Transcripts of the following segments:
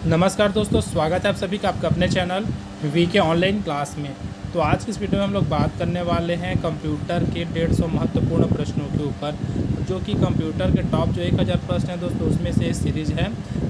नमस्कार दोस्तों, स्वागत है आप सभी का आपका अपने चैनल वीके ऑनलाइन क्लास में। तो आज की इस वीडियो में हम लोग बात करने वाले हैं कंप्यूटर के 150 महत्वपूर्ण प्रश्नों के ऊपर, जो कि कंप्यूटर के टॉप जो 1000 प्रश्न हैं दोस्तों, उसमें से एक सीरीज़ है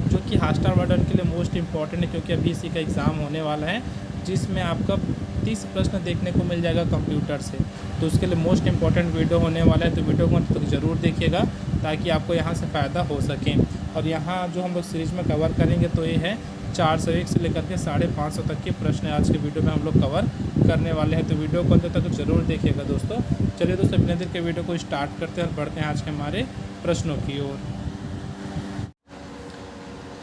जो कि हॉस्टल वार्डन के लिए मोस्ट इंपॉर्टेंट है, क्योंकि अभी इसी का एग्ज़ाम होने वाला है जिसमें आपका 30 प्रश्न देखने को मिल जाएगा कंप्यूटर से। तो उसके लिए मोस्ट इंपॉर्टेंट वीडियो होने वाला है, तो वीडियो को अंत तक ज़रूर देखिएगा ताकि आपको यहाँ से फ़ायदा हो सके। और यहाँ जो हम लोग सीरीज़ में कवर करेंगे तो ये है 401 से लेकर के 550 तक के प्रश्न आज के वीडियो में हम लोग कवर करने वाले हैं। तो वीडियो को अंत तक जरूर देखिएगा दोस्तों। चलिए दोस्तों, बिना देर के वीडियो को स्टार्ट करते हैं और बढ़ते हैं आज के हमारे प्रश्नों की ओर।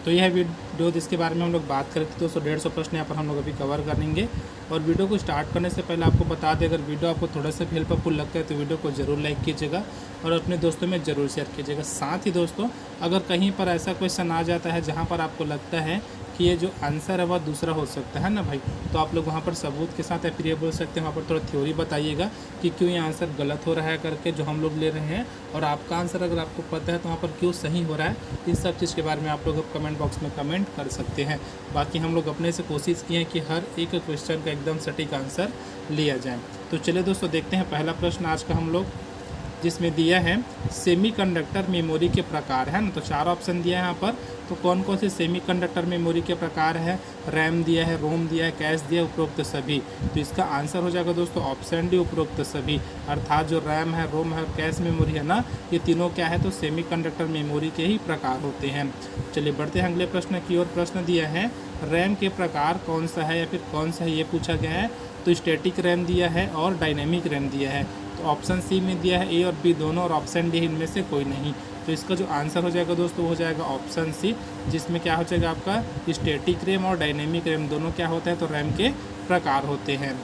तो यह वीडियो जिसके बारे में हम लोग बात करें थे दोस्तों, 150 प्रश्न यहाँ पर हम लोग अभी कवर करेंगे। और वीडियो को स्टार्ट करने से पहले आपको बता दें, अगर वीडियो आपको थोड़ा सा भी हेल्पफुल लगता है तो वीडियो को ज़रूर लाइक कीजिएगा और अपने दोस्तों में ज़रूर शेयर कीजिएगा। साथ ही दोस्तों, अगर कहीं पर ऐसा क्वेश्चन आ जाता है जहाँ पर आपको लगता है कि ये जो आंसर है वह दूसरा हो सकता है ना भाई, तो आप लोग वहाँ पर सबूत के साथ या फिर ये बोल सकते हैं, वहाँ पर थोड़ा थ्योरी बताइएगा कि क्यों ये आंसर गलत हो रहा है करके जो हम लोग ले रहे हैं, और आपका आंसर अगर आपको पता है तो वहाँ पर क्यों सही हो रहा है। इस सब चीज़ के बारे में आप लोग कमेंट बॉक्स में कमेंट कर सकते हैं। बाकी हम लोग अपने से कोशिश किए हैं कि हर एक क्वेश्चन का एकदम सटीक आंसर लिया जाए। तो चलिए दोस्तों, देखते हैं पहला प्रश्न आज का हम लोग, जिसमें दिया है सेमीकंडक्टर मेमोरी के प्रकार है ना। तो 4 ऑप्शन दिया है यहाँ पर। तो कौन कौन से सेमीकंडक्टर मेमोरी के प्रकार है? रैम दिया है, रोम दिया है, कैश दिया है, उपरोक्त सभी। तो इसका आंसर हो जाएगा दोस्तों ऑप्शन डी, उपरोक्त सभी। अर्थात जो रैम है, रोम है और कैश मेमोरी है ना, ये तीनों क्या है तो सेमीकंडक्टर मेमोरी के ही प्रकार होते हैं। चलिए बढ़ते हैं अगले प्रश्न की ओर। प्रश्न दिया है रैम के प्रकार कौन सा है या फिर कौन सा है, ये पूछा गया है। तो स्टैटिक रैम दिया है और डायनेमिक रैम दिया है। तो ऑप्शन सी में दिया है ए और बी दोनों, और ऑप्शन डी इनमें से कोई नहीं। तो इसका जो आंसर हो जाएगा दोस्तों हो जाएगा ऑप्शन सी, जिसमें क्या हो जाएगा आपका स्टैटिक रैम और डायनेमिक रैम दोनों क्या होता है तो रैम के प्रकार होते हैं।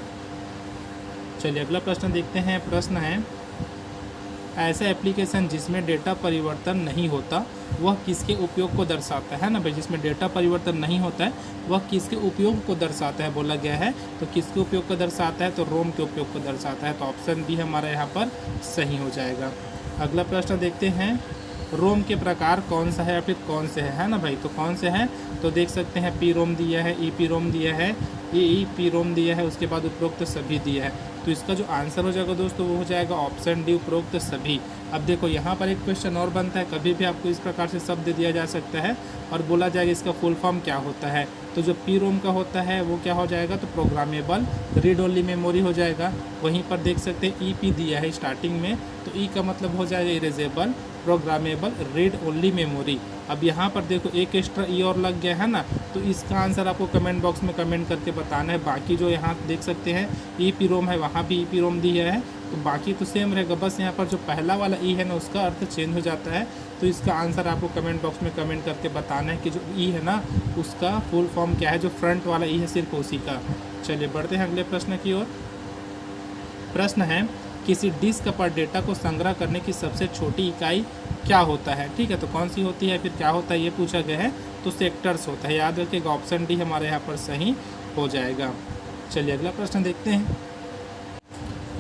चलिए अगला प्रश्न देखते हैं। प्रश्न है ऐसा एप्लीकेशन जिसमें डेटा परिवर्तन नहीं होता वह किसके उपयोग को दर्शाता है ना भाई। जिसमें डेटा परिवर्तन नहीं होता है वह किसके उपयोग को दर्शाता है बोला गया है। तो किसके उपयोग को दर्शाता है तो रोम के उपयोग को दर्शाता है। तो ऑप्शन बी हमारा यहाँ पर सही हो जाएगा। अगला प्रश्न देखते हैं, रोम के प्रकार कौन सा है या फिर कौन से है ना भाई। तो कौन से हैं तो देख सकते हैं पी रोम दिया है, ई पी रोम दिया है, ई पी रोम दिया है, उसके बाद उपरोक्त सभी दिया है। तो इसका जो आंसर हो जाएगा दोस्तों वो हो जाएगा ऑप्शन डी, उपरोक्त सभी। अब देखो यहाँ पर एक क्वेश्चन और बनता है, कभी भी आपको इस प्रकार से शब्द दिया जा सकता है और बोला जाएगा इसका फुल फॉर्म क्या होता है। तो जो पी रोम का होता है वो क्या हो जाएगा तो प्रोग्रामेबल रीड ओनली मेमोरी हो जाएगा। वहीं पर देख सकते हैं ई पी दिया है स्टार्टिंग में, तो ई का मतलब हो जाएगा erasable programmable read only memory. अब यहाँ पर देखो एक एक्स्ट्रा ई और लग गया है ना, तो इसका आंसर आपको कमेंट बॉक्स में कमेंट करके बताना है। बाकी जो यहाँ देख सकते हैं ई पी रोम है, वहाँ भी ई पी रोम दिया है, तो बाकी तो सेम रहेगा, बस यहाँ पर जो पहला वाला ई है ना उसका अर्थ चेंज हो जाता है। तो इसका आंसर आपको कमेंट बॉक्स में कमेंट करके बताना है कि जो ई है ना उसका फुल फॉर्म क्या है, जो फ्रंट वाला ई है सिर्फ उसी का। चलिए बढ़ते हैं अगले प्रश्न की ओर। प्रश्न है किसी डिस्क पर डेटा को संग्रह करने की सबसे छोटी इकाई क्या होता है। ठीक है, तो कौन सी होती है फिर क्या होता है ये पूछा गया है। तो सेक्टर्स होता है, याद रखिएगा ऑप्शन डी हमारे यहाँ पर सही हो जाएगा। चलिए अगला प्रश्न देखते हैं।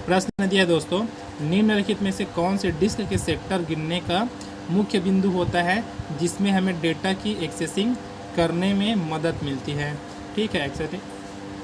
प्रश्न दिया दोस्तों, निम्नलिखित में से कौन से डिस्क के सेक्टर गिनने का मुख्य बिंदु होता है जिसमें हमें डेटा की एक्सेसिंग करने में मदद मिलती है। ठीक है, एक्सेसिंग।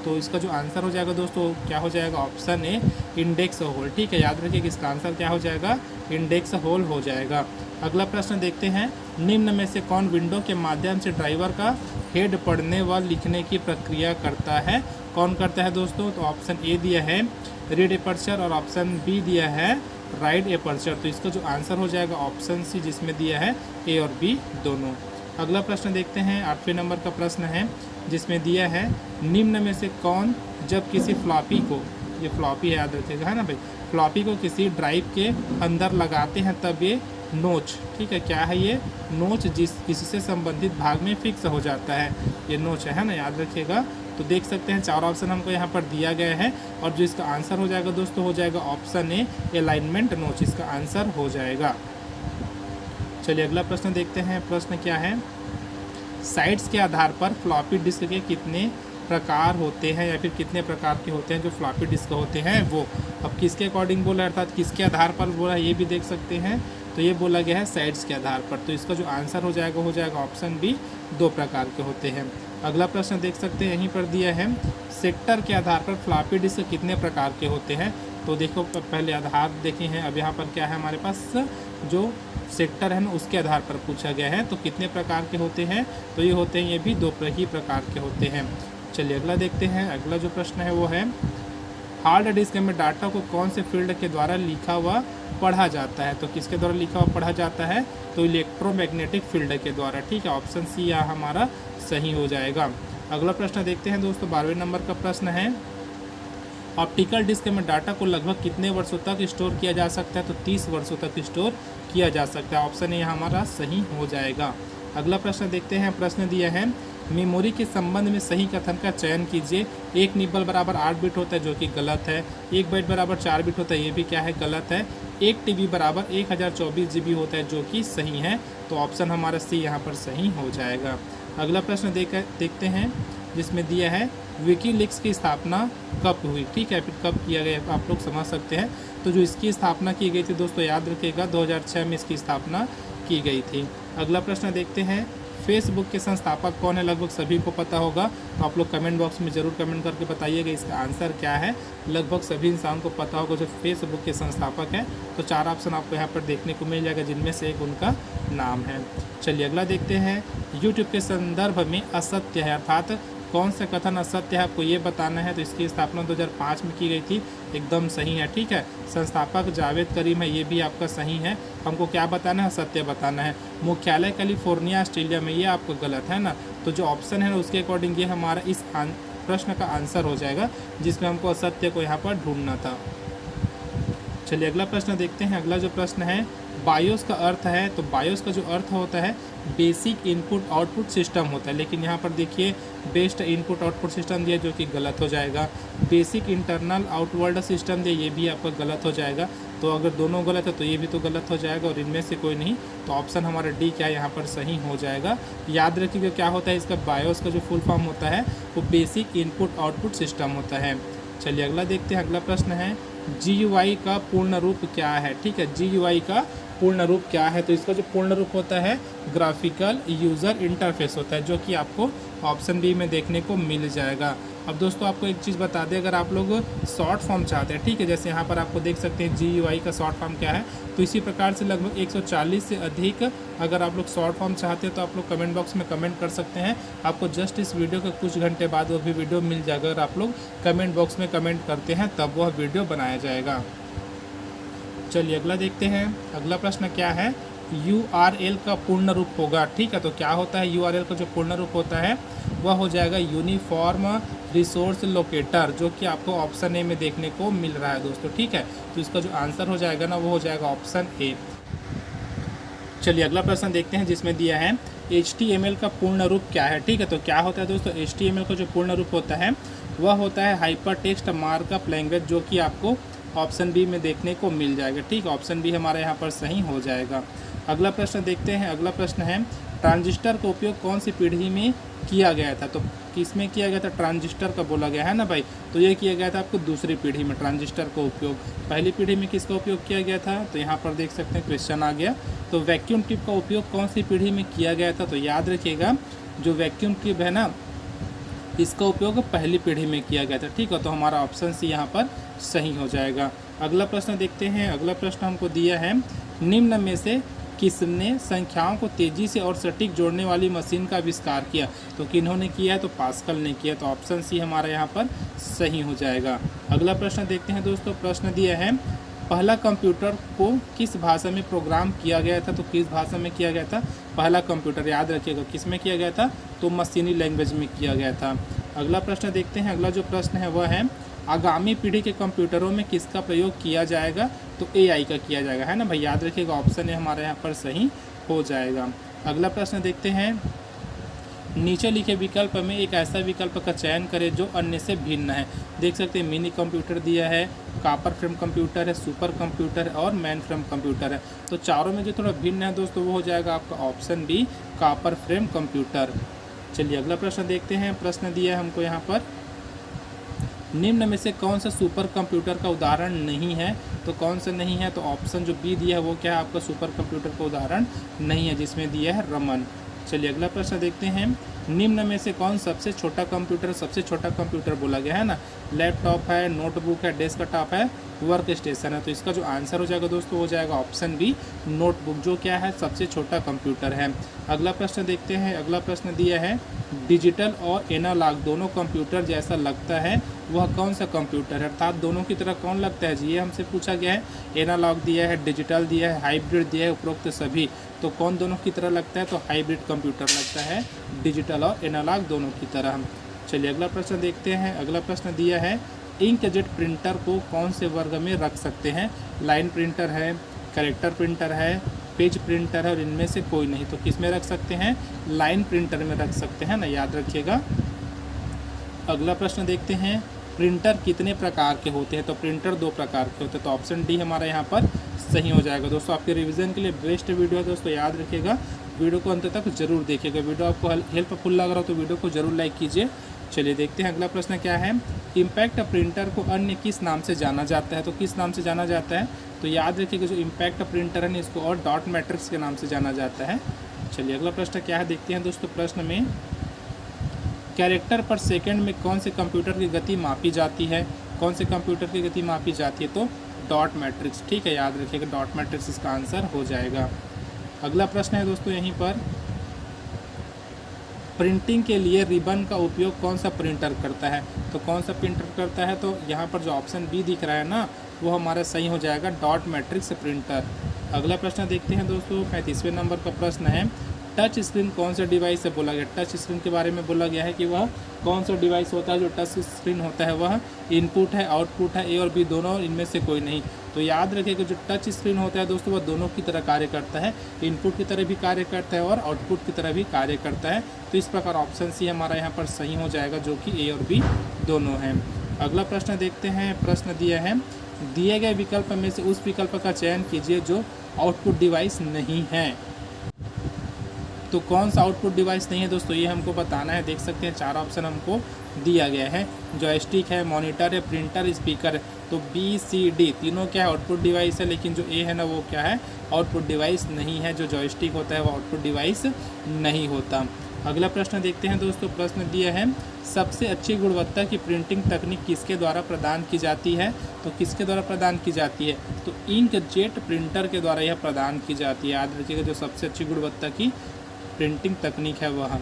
तो इसका जो आंसर हो जाएगा दोस्तों क्या हो जाएगा ऑप्शन ए, इंडेक्स होल। ठीक है, याद रखिए कि इसका आंसर क्या हो जाएगा इंडेक्स होल हो जाएगा। अगला प्रश्न देखते हैं, निम्न में से कौन विंडो के माध्यम से ड्राइवर का हेड पढ़ने व लिखने की प्रक्रिया करता है। कौन करता है दोस्तों, तो ऑप्शन ए दिया है रीड एपर्चर और ऑप्शन बी दिया है राइट एपर्चर। तो इसका जो आंसर हो जाएगा ऑप्शन सी, जिसमें दिया है ए और बी दोनों। अगला प्रश्न देखते हैं, 8वें नंबर का प्रश्न है, जिसमें दिया है निम्न में से कौन जब किसी फ्लॉपी को, ये फ्लॉपी है याद रखिएगा है ना भाई, फ्लॉपी को किसी ड्राइव के अंदर लगाते हैं तब ये नोच, ठीक है क्या है ये नोच, इससे संबंधित भाग में फिक्स हो जाता है, ये नोच है ना, याद रखिएगा। तो देख सकते हैं 4 ऑप्शन हमको यहाँ पर दिया गया है और जो इसका आंसर हो जाएगा दोस्तों हो जाएगा ऑप्शन ए, अलाइनमेंट नोच इसका आंसर हो जाएगा। चलिए अगला प्रश्न देखते हैं। प्रश्न क्या है, साइट्स के आधार पर फ्लॉपी डिस्क के कितने प्रकार होते हैं या फिर कितने प्रकार के होते हैं जो फ्लॉपी डिस्क होते हैं वो। अब किसके अकॉर्डिंग बोला अर्थात किसके आधार पर बोला ये भी देख सकते हैं। तो ये बोला गया है साइड्स के आधार पर। तो इसका जो आंसर हो जाएगा ऑप्शन बी, 2 प्रकार के होते हैं। अगला प्रश्न देख सकते हैं, यहीं पर दिया है सेक्टर के आधार पर फ्लॉपी डिस्क कितने प्रकार के होते हैं। तो देखो पहले आधार देखे हैं, अब यहाँ पर क्या है हमारे पास जो सेक्टर है ना उसके आधार पर पूछा गया है। तो कितने प्रकार के होते हैं, तो ये होते हैं, ये भी 2 ही प्रकार के होते हैं। चलिए अगला देखते हैं। अगला जो प्रश्न है वो है हार्ड डिस्क में डाटा को कौन से फील्ड के द्वारा लिखा हुआ पढ़ा जाता है। तो किसके द्वारा लिखा हुआ पढ़ा जाता है, तो इलेक्ट्रोमैग्नेटिक फील्ड के द्वारा। ठीक है, ऑप्शन सी यहाँ हमारा सही हो जाएगा। अगला प्रश्न देखते हैं दोस्तों, 12वें नंबर का प्रश्न है ऑप्टिकल डिस्क में डाटा को लगभग कितने वर्षों तक स्टोर किया जा सकता है। तो 30 वर्षों तक स्टोर किया जा सकता है। ऑप्शन ए हमारा सही हो जाएगा। अगला प्रश्न देखते हैं, प्रश्न दिया है मेमोरी के संबंध में सही कथन का चयन कीजिए। 1 निबल बराबर 8 बिट होता है जो कि गलत है। 1 बाइट बराबर 4 बिट होता है, ये भी क्या है, गलत है। 1 TB बराबर 1024 GB होता है जो कि सही है। तो ऑप्शन हमारा सी यहाँ पर सही हो जाएगा। अगला प्रश्न देखते हैं जिसमें दिया है विकीलीक्स की स्थापना कब हुई। ठीक है, फिर कब किया गया आप लोग समझ सकते हैं। तो जो इसकी स्थापना की गई थी दोस्तों याद रखिएगा 2006 में इसकी स्थापना की गई थी। अगला प्रश्न देखते हैं फेसबुक के संस्थापक कौन है। लगभग सभी को पता होगा, तो आप लोग कमेंट बॉक्स में ज़रूर कमेंट करके बताइएगा इसका आंसर क्या है। लगभग सभी इंसान को पता होगा जो फेसबुक के संस्थापक हैं। तो 4 ऑप्शन आपको यहाँ पर देखने को मिल जाएगा जिनमें से एक उनका नाम है। चलिए अगला देखते हैं यूट्यूब के संदर्भ में असत्य है, अर्थात कौन सा कथन असत्य है आपको ये बताना है। तो इसकी स्थापना 2005 में की गई थी, एकदम सही है। ठीक है, संस्थापक जावेद करीम है, ये भी आपका सही है। हमको क्या बताना है, सत्य बताना है। मुख्यालय कैलिफोर्निया ऑस्ट्रेलिया में, ये आपको गलत है ना। तो जो ऑप्शन है ना उसके अकॉर्डिंग ये हमारा इस प्रश्न का आंसर हो जाएगा जिसमें हमको असत्य को यहाँ पर ढूंढना था। चलिए अगला प्रश्न देखते हैं। अगला जो प्रश्न है बायोस का अर्थ है। तो बायोस का जो अर्थ होता है बेसिक इनपुट आउटपुट सिस्टम होता है, लेकिन यहाँ पर देखिए बेस्ट इनपुट आउटपुट सिस्टम दिया जो कि गलत हो जाएगा। बेसिक इंटरनल आउटवर्ड सिस्टम दिया, ये भी आपका गलत हो जाएगा। तो अगर दोनों गलत है तो ये भी तो गलत हो जाएगा और इनमें से कोई नहीं। तो ऑप्शन हमारा डी क्या यहाँ पर सही हो जाएगा। याद रखिएगा क्या होता है इसका बायोस का जो फुल फॉर्म होता है वो बेसिक इनपुट आउटपुट सिस्टम होता है। चलिए अगला देखते हैं। अगला प्रश्न है GUI का पूर्ण रूप क्या है। ठीक है, GUI का पूर्ण रूप क्या है। तो इसका जो पूर्ण रूप होता है ग्राफिकल यूज़र इंटरफेस होता है जो कि आपको ऑप्शन बी में देखने को मिल जाएगा। अब दोस्तों आपको एक चीज़ बता दें, अगर आप लोग शॉर्ट फॉर्म चाहते हैं, ठीक है, जैसे यहाँ पर आपको देख सकते हैं GUI का शॉर्ट फॉर्म क्या है। तो इसी प्रकार से लगभग 140 से अधिक अगर आप लोग शॉर्ट फॉर्म चाहते हैं तो आप लोग कमेंट बॉक्स में कमेंट कर सकते हैं। आपको जस्ट इस वीडियो के कुछ घंटे बाद वो भी वीडियो मिल जाएगा। अगर आप लोग कमेंट बॉक्स में कमेंट करते हैं तब वह वीडियो बनाया जाएगा। चलिए अगला देखते हैं। अगला प्रश्न क्या है, URL का पूर्ण रूप होगा। ठीक है, तो क्या होता है URL का जो पूर्ण रूप होता है वह हो जाएगा यूनिफॉर्म रिसोर्स लोकेटर, जो कि आपको ऑप्शन ए में देखने को मिल रहा है दोस्तों। ठीक है, तो इसका जो आंसर हो जाएगा ना वो हो जाएगा ऑप्शन ए। चलिए अगला प्रश्न देखते हैं जिसमें दिया है HTML का पूर्ण रूप क्या है। ठीक है, तो क्या होता है दोस्तों HTML का जो पूर्ण रूप होता है वह होता है हाइपर टेक्स्ट मार्कअप लैंग्वेज, जो कि आपको ऑप्शन बी में देखने को मिल जाएगा। ठीक, ऑप्शन बी हमारा यहाँ पर सही हो जाएगा। अगला प्रश्न देखते हैं। अगला प्रश्न है ट्रांजिस्टर का उपयोग कौन सी पीढ़ी में किया गया था। तो किसमें किया गया था, ट्रांजिस्टर का बोला गया है ना भाई। तो ये किया गया था आपको दूसरी पीढ़ी में ट्रांजिस्टर का उपयोग। पहली पीढ़ी में किसका उपयोग किया गया था, तो यहाँ पर देख सकते हैं क्वेश्चन आ गया। तो वैक्यूम ट्यूब का उपयोग कौन सी पीढ़ी में किया गया था। तो याद रखिएगा जो वैक्यूम ट्यूब है ना इसका उपयोग पहली पीढ़ी में किया गया था। ठीक है, तो हमारा ऑप्शन सी यहाँ पर सही हो जाएगा। अगला प्रश्न देखते हैं। अगला प्रश्न हमको दिया है निम्न में से किसने संख्याओं को तेज़ी से और सटीक जोड़ने वाली मशीन का आविष्कार किया। तो किन्होंने किया है, तो पास्कल ने किया। तो ऑप्शन सी हमारा यहाँ पर सही हो जाएगा। अगला प्रश्न देखते हैं दोस्तों। प्रश्न दिया है पहला कंप्यूटर को किस भाषा में प्रोग्राम किया गया था। तो किस भाषा में किया गया था पहला कंप्यूटर, याद रखिएगा किस में किया गया था, तो मशीनी लैंग्वेज में किया गया था। अगला प्रश्न देखते हैं। अगला जो प्रश्न है वह है आगामी पीढ़ी के कंप्यूटरों में किसका प्रयोग किया जाएगा। तो AI का किया जाएगा, है ना भाई। याद रखिएगा ऑप्शन है हमारे यहाँ पर सही हो जाएगा। अगला प्रश्न देखते हैं। नीचे लिखे विकल्प में एक ऐसा विकल्प का चयन करें जो अन्य से भिन्न है। देख सकते हैं मिनी कंप्यूटर दिया है, कॉपर फ्रेम कंप्यूटर है, सुपर कंप्यूटर है और मेन फ्रेम कंप्यूटर है। तो चारों में जो थोड़ा भिन्न है दोस्तों वो हो जाएगा आपका option B copper frame computer. चलिए अगला प्रश्न देखते हैं। प्रश्न दिया है हमको यहाँ पर निम्न में से कौन सा सुपर कंप्यूटर का उदाहरण नहीं है? तो कौन सा नहीं है? तो ऑप्शन जो बी दिया है वो क्या है आपका सुपर कंप्यूटर का उदाहरण नहीं है, जिसमें दिया है रमन। चलिए अगला प्रश्न देखते हैं। निम्न में से कौन सबसे छोटा कंप्यूटर? सबसे छोटा कंप्यूटर बोला गया है ना, लैपटॉप है, नोटबुक है, डेस्कटॉप है, वर्क स्टेशन है। तो इसका जो आंसर हो जाएगा दोस्तों वो जाएगा ऑप्शन बी, नोटबुक, जो क्या है सबसे छोटा कंप्यूटर है। अगला प्रश्न देखते हैं। अगला प्रश्न दिया है डिजिटल और एनालॉग दोनों कंप्यूटर जैसा लगता है वह कौन सा कंप्यूटर है? अर्थात दोनों की तरह कौन लगता है जी, ये हमसे पूछा गया है। एनालॉग दिया है, डिजिटल दिया है, हाइब्रिड दिया है, उपरोक्त सभी। तो कौन दोनों की तरह लगता है? तो हाइब्रिड कंप्यूटर लगता है, डिजिटल और एनालॉग दोनों की तरह। चलिए अगला प्रश्न देखते हैं। अगला प्रश्न दिया है इंकजेट प्रिंटर को कौन से वर्ग में रख सकते हैं? लाइन प्रिंटर है, कैरेक्टर प्रिंटर है, पेज प्रिंटर है और इनमें से कोई नहीं। तो किस में रख सकते हैं? लाइन प्रिंटर में रख सकते हैं ना, याद रखिएगा। अगला प्रश्न देखते हैं। प्रिंटर कितने प्रकार के होते हैं? तो प्रिंटर 2 प्रकार के होते हैं। तो ऑप्शन डी हमारा यहाँ पर सही हो जाएगा। दोस्तों आपके रिवीजन के लिए बेस्ट वीडियो है दोस्तों, याद रखिएगा। वीडियो को अंत तक जरूर देखिएगा। वीडियो आपको हेल्पफुल लग रहा हो तो वीडियो को जरूर लाइक कीजिए। चलिए देखते हैं अगला प्रश्न क्या है। इम्पैक्ट प्रिंटर को अन्य किस नाम से जाना जाता है? तो किस नाम से जाना जाता है? तो याद रखिएगा जो इम्पैक्ट प्रिंटर है इसको और डॉट मैट्रिक्स के नाम से जाना जाता है। चलिए अगला प्रश्न क्या है देखते हैं दोस्तों। प्रश्न में कैरेक्टर पर सेकंड में कौन से कंप्यूटर की गति मापी जाती है? कौन से कंप्यूटर की गति मापी जाती है? तो डॉट मैट्रिक्स, ठीक है, याद रखिएगा डॉट मैट्रिक्स इसका आंसर हो जाएगा। अगला प्रश्न है दोस्तों यहीं पर, प्रिंटिंग के लिए रिबन का उपयोग कौन सा प्रिंटर करता है? तो कौन सा प्रिंटर करता है? तो यहाँ पर जो ऑप्शन बी दिख रहा है ना वो हमारा सही हो जाएगा, डॉट मैट्रिक्स प्रिंटर। अगला प्रश्न देखते हैं दोस्तों। 35वें नंबर का प्रश्न है टच स्क्रीन कौन सा डिवाइस से बोला गया? टच स्क्रीन के बारे में बोला गया है कि वह कौन सा डिवाइस होता है जो टच स्क्रीन होता है वह इनपुट है, आउटपुट है, ए और बी दोनों, इनमें से कोई नहीं। तो याद रखिएगा जो टच स्क्रीन होता है दोस्तों वह दोनों की तरह कार्य करता है, इनपुट की तरह भी कार्य करता है और आउटपुट की तरह भी कार्य करता है। तो इस प्रकार ऑप्शन सी हमारा यहाँ पर सही हो जाएगा, जो कि ए और बी दोनों हैं। अगला प्रश्न देखते हैं। प्रश्न दिया है दिए गए विकल्प में से उस विकल्प का चयन कीजिए जो आउटपुट डिवाइस नहीं है। तो कौन सा आउटपुट डिवाइस नहीं है दोस्तों, ये हमको बताना है। देख सकते हैं 4 ऑप्शन हमको दिया गया है, जॉयस्टिक है, मॉनिटर है, प्रिंटर, स्पीकर है। तो बी सी डी तीनों क्या है आउटपुट डिवाइस है, लेकिन जो ए है ना वो क्या है आउटपुट डिवाइस नहीं है। जो जॉयस्टिक होता है वो आउटपुट डिवाइस नहीं होता। अगला प्रश्न देखते हैं दोस्तों। प्रश्न दिया है सबसे अच्छी गुणवत्ता की प्रिंटिंग तकनीक किसके द्वारा प्रदान की जाती है? तो किसके द्वारा प्रदान की जाती है? तो इंकजेट प्रिंटर के द्वारा यह प्रदान की जाती है। याद रखिएगा जो सबसे अच्छी गुणवत्ता की प्रिंटिंग तकनीक है वह।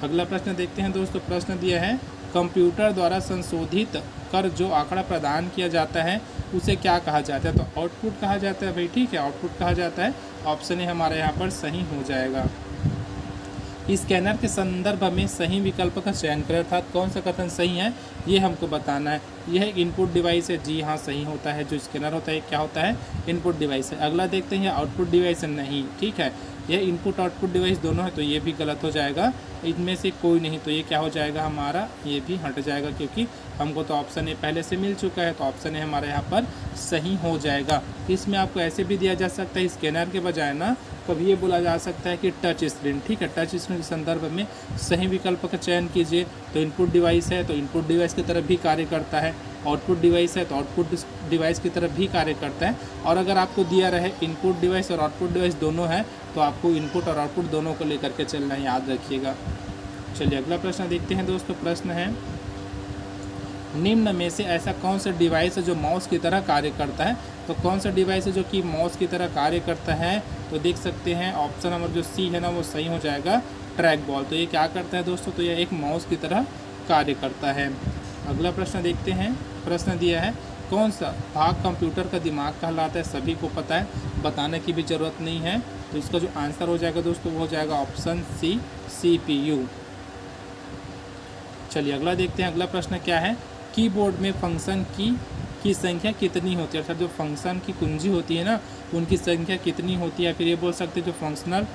अगला प्रश्न देखते हैं दोस्तों। प्रश्न दिया है कंप्यूटर द्वारा संशोधित कर जो आंकड़ा प्रदान किया जाता है उसे क्या कहा जाता है? तो आउटपुट कहा जाता है भाई, ठीक है, आउटपुट कहा जाता है। ऑप्शन ए हमारे यहाँ पर सही हो जाएगा। स्कैनर के संदर्भ में सही विकल्प का चयन करें, अर्थात कौन सा कथन सही है ये हमको बताना है। यह एक इनपुट डिवाइस है, जी हाँ सही होता है। जो स्कैनर होता है क्या होता है इनपुट डिवाइस है। अगला देखते हैं आउटपुट डिवाइस है, नहीं, ठीक है, यह इनपुट आउटपुट डिवाइस दोनों है, तो ये भी गलत हो जाएगा। इनमें से कोई नहीं, तो ये क्या हो जाएगा हमारा, ये भी हट जाएगा क्योंकि हमको तो ऑप्शन ए पहले से मिल चुका है। तो ऑप्शन ए हमारे यहाँ पर सही हो जाएगा। इसमें आपको ऐसे भी दिया जा सकता है स्कैनर के बजाय ना कभी ये बोला जा सकता है कि टच स्क्रीन, ठीक है, टच स्क्रीन के संदर्भ में सही विकल्प का चयन कीजिए। तो इनपुट डिवाइस है तो इनपुट डिवाइस की तरफ भी कार्य करता है, आउटपुट डिवाइस है तो आउटपुट डिवाइस की तरफ भी कार्य करता है। और अगर आपको दिया रहे इनपुट डिवाइस और आउटपुट डिवाइस दोनों है तो आपको इनपुट और आउटपुट दोनों को लेकर के चलना है, याद रखिएगा। चलिए अगला प्रश्न देखते हैं दोस्तों। प्रश्न है निम्न में से ऐसा कौन सा डिवाइस है जो माउस की तरह कार्य करता है? तो कौन सा डिवाइस है जो कि माउस की तरह कार्य करता है? तो देख सकते हैं ऑप्शन नंबर जो सी है ना वो सही हो जाएगा, ट्रैक बॉल। तो ये क्या करता है दोस्तों, तो ये एक माउस की तरह कार्य करता है। अगला प्रश्न देखते हैं। प्रश्न दिया है कौन सा भाग कंप्यूटर का दिमाग कहलाता है? सभी को पता है, बताने की भी ज़रूरत नहीं है। तो इसका जो आंसर हो जाएगा दोस्तों वो हो जाएगा ऑप्शन सी, CPU। चलिए अगला देखते हैं। अगला प्रश्न क्या है, कीबोर्ड में फंक्शन की संख्या कितनी होती है? अर्थात जो फंक्शन की कुंजी होती है ना उनकी संख्या कितनी होती है? फिर ये बोल सकते हैं जो फंक्शनल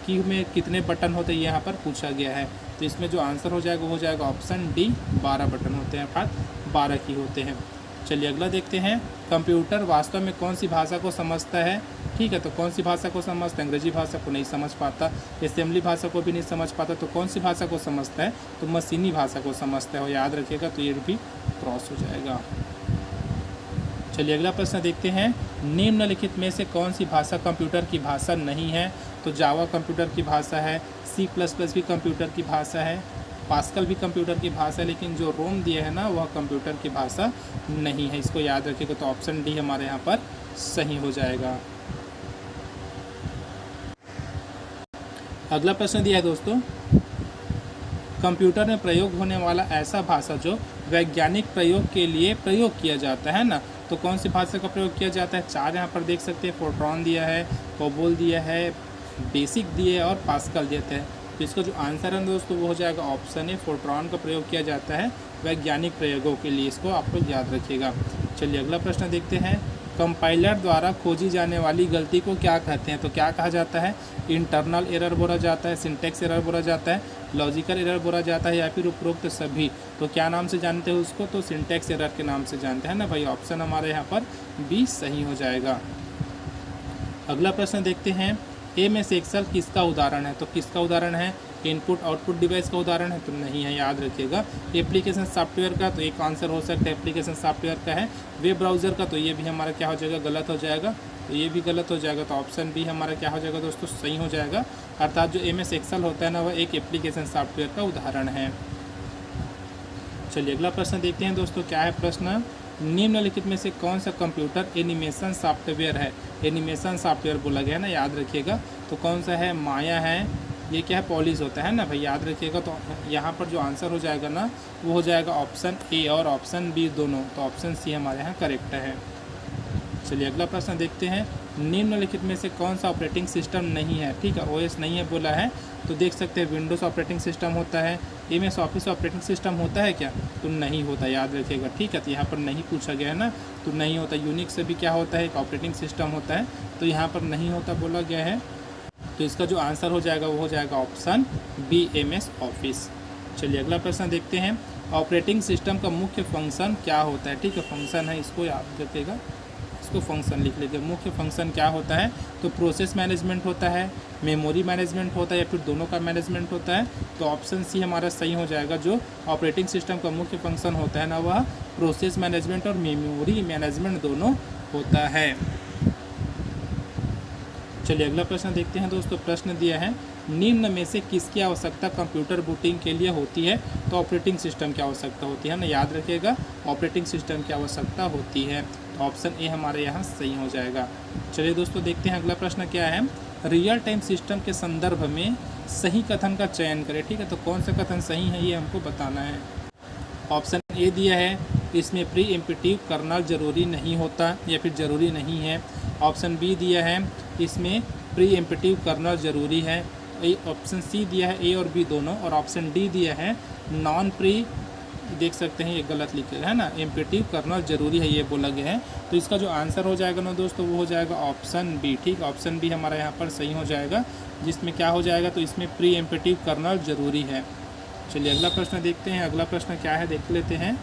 की में कितने बटन होते हैं ये यहाँ पर पूछा गया है। तो इसमें जो आंसर हो जाएगा वो हो जाएगा ऑप्शन डी, 12 बटन होते हैं, अर्थात 12 की होते हैं। चलिए अगला देखते हैं। कंप्यूटर वास्तव में कौन सी भाषा को समझता है? ठीक है, तो कौन सी भाषा को समझता है? अंग्रेजी भाषा को नहीं समझ पाता, असेंबली भाषा को भी नहीं समझ पाता, तो कौन सी भाषा को समझता है? तो मशीनी भाषा को समझता है, याद रखिएगा। तो ये भी क्रॉस हो जाएगा। चलिए अगला प्रश्न देखते हैं, निम्नलिखित में से कौन सी भाषा कंप्यूटर की भाषा नहीं है? तो जावा कंप्यूटर की भाषा है, C++ भी कंप्यूटर की भाषा है, पास्कल भी कंप्यूटर की भाषा है, लेकिन जो रोम दिया है ना वह कंप्यूटर की भाषा नहीं है। इसको याद रखिएगा। तो ऑप्शन डी हमारे यहाँ पर सही हो जाएगा। अगला प्रश्न दिया है दोस्तों, कंप्यूटर में प्रयोग होने वाला ऐसा भाषा जो वैज्ञानिक प्रयोग के लिए प्रयोग किया जाता है ना, तो कौन सी भाषा का प्रयोग किया जाता है? चार यहाँ पर देख सकते हैं, फोर्ट्रॉन दिया है, कोबोल दिया है, बेसिक दिए और पास्कल देते हैं। तो इसका जो आंसर है दोस्तों वो हो जाएगा ऑप्शन ए, फोर्ट्रॉन का प्रयोग किया जाता है वैज्ञानिक प्रयोगों के लिए। इसको आप लोग याद रखिएगा। चलिए अगला प्रश्न देखते हैं, कंपाइलर द्वारा खोजी जाने वाली गलती को क्या कहते हैं? तो क्या कहा जाता है? इंटरनल एरर बोला जाता है, सिंटेक्स एरर बोला जाता है, लॉजिकल एरर बोला जाता है, या फिर उपरोक्त सभी। तो क्या नाम से जानते हैं उसको? तो सिंटेक्स एरर के नाम से जानते हैं ना भाई। ऑप्शन हमारे यहाँ पर बी सही हो जाएगा। अगला प्रश्न देखते हैं, MS एक्सेल किसका उदाहरण है? तो किसका उदाहरण है? इनपुट आउटपुट डिवाइस का उदाहरण है? तो नहीं है, याद रखिएगा। एप्लीकेशन सॉफ्टवेयर का, तो एक आंसर हो सकता है एप्लीकेशन सॉफ्टवेयर का है। वेब ब्राउज़र का, तो ये भी हमारा क्या हो जाएगा? गलत हो जाएगा। तो ये भी गलत हो जाएगा। तो ऑप्शन बी हमारा क्या हो जाएगा दोस्तों? सही हो जाएगा। अर्थात जो MS एक्सेल होता है ना वह एक एप्लीकेशन सॉफ्टवेयर का उदाहरण है। चलिए अगला प्रश्न देखते हैं दोस्तों, क्या है प्रश्न, निम्नलिखित में से कौन सा कंप्यूटर एनिमेशन सॉफ्टवेयर है? एनिमेशन सॉफ्टवेयर बोला गया है ना, याद रखिएगा। तो कौन सा है? माया है, ये क्या है? पॉलिश होता है ना भाई, याद रखिएगा। तो यहाँ पर जो आंसर हो जाएगा ना वो हो जाएगा ऑप्शन ए और ऑप्शन बी दोनों। तो ऑप्शन सी हमारे यहाँ करेक्ट है। चलिए अगला प्रश्न देखते हैं, निम्नलिखित में से कौन सा ऑपरेटिंग सिस्टम नहीं है? ठीक है, OS नहीं है बोला है। तो देख सकते हैं विंडोज़ ऑपरेटिंग सिस्टम होता है, MS ऑफिस ऑपरेटिंग सिस्टम होता है क्या? तो नहीं होता, याद रखिएगा। ठीक है, तो यहाँ पर नहीं पूछा गया है ना, तो नहीं होता। यूनिक्स से भी क्या होता है? एक ऑपरेटिंग सिस्टम होता है, तो यहाँ पर नहीं होता बोला गया है। तो इसका जो आंसर हो जाएगा वो हो जाएगा ऑप्शन बी, MS ऑफिस। चलिए अगला प्रश्न देखते हैं, ऑपरेटिंग सिस्टम का मुख्य फंक्शन क्या होता है? ठीक है, फंक्शन है, इसको याद रखिएगा, इसको फंक्शन लिख लीजिए। मुख्य फंक्शन क्या होता है? तो प्रोसेस मैनेजमेंट होता है, मेमोरी मैनेजमेंट होता है, या फिर दोनों का मैनेजमेंट होता है। तो ऑप्शन सी हमारा सही हो जाएगा। जो ऑपरेटिंग सिस्टम का मुख्य फंक्शन होता है ना वह प्रोसेस मैनेजमेंट और मेमोरी मैनेजमेंट दोनों होता है। चलिए अगला प्रश्न देखते हैं दोस्तों। प्रश्न दिया है, निम्न में से किसकी आवश्यकता कंप्यूटर बूटिंग के लिए होती है? तो ऑपरेटिंग सिस्टम की आवश्यकता होती है ना, याद रखिएगा। ऑपरेटिंग सिस्टम की आवश्यकता होती है। तो ऑप्शन ए हमारे यहाँ सही हो जाएगा। चलिए दोस्तों देखते हैं अगला प्रश्न क्या है, रियल टाइम सिस्टम के संदर्भ में सही कथन का चयन करें। ठीक है, तो कौन सा कथन सही है ये हमको बताना है। ऑप्शन ए दिया है, इसमें प्री एम्पिटिव कर्नल जरूरी नहीं होता या फिर ज़रूरी नहीं है। ऑप्शन बी दिया है, इसमें प्री एम्पिटिव कर्नल ज़रूरी है। ऑप्शन सी दिया है ए और बी दोनों, और ऑप्शन डी दिया है नॉन प्री, देख सकते हैं ये गलत लिखे है ना, एम्पिटिव कर्नल जरूरी है ये बोला गया है। तो इसका जो आंसर हो जाएगा ना दोस्तों वो हो जाएगा ऑप्शन बी। ठीक, ऑप्शन बी हमारा यहाँ पर सही हो जाएगा, जिसमें क्या हो जाएगा? तो इसमें प्री एम्पिटिव कर्नल जरूरी है। चलिए अगला प्रश्न देखते हैं। अगला प्रश्न क्या है देख लेते हैं,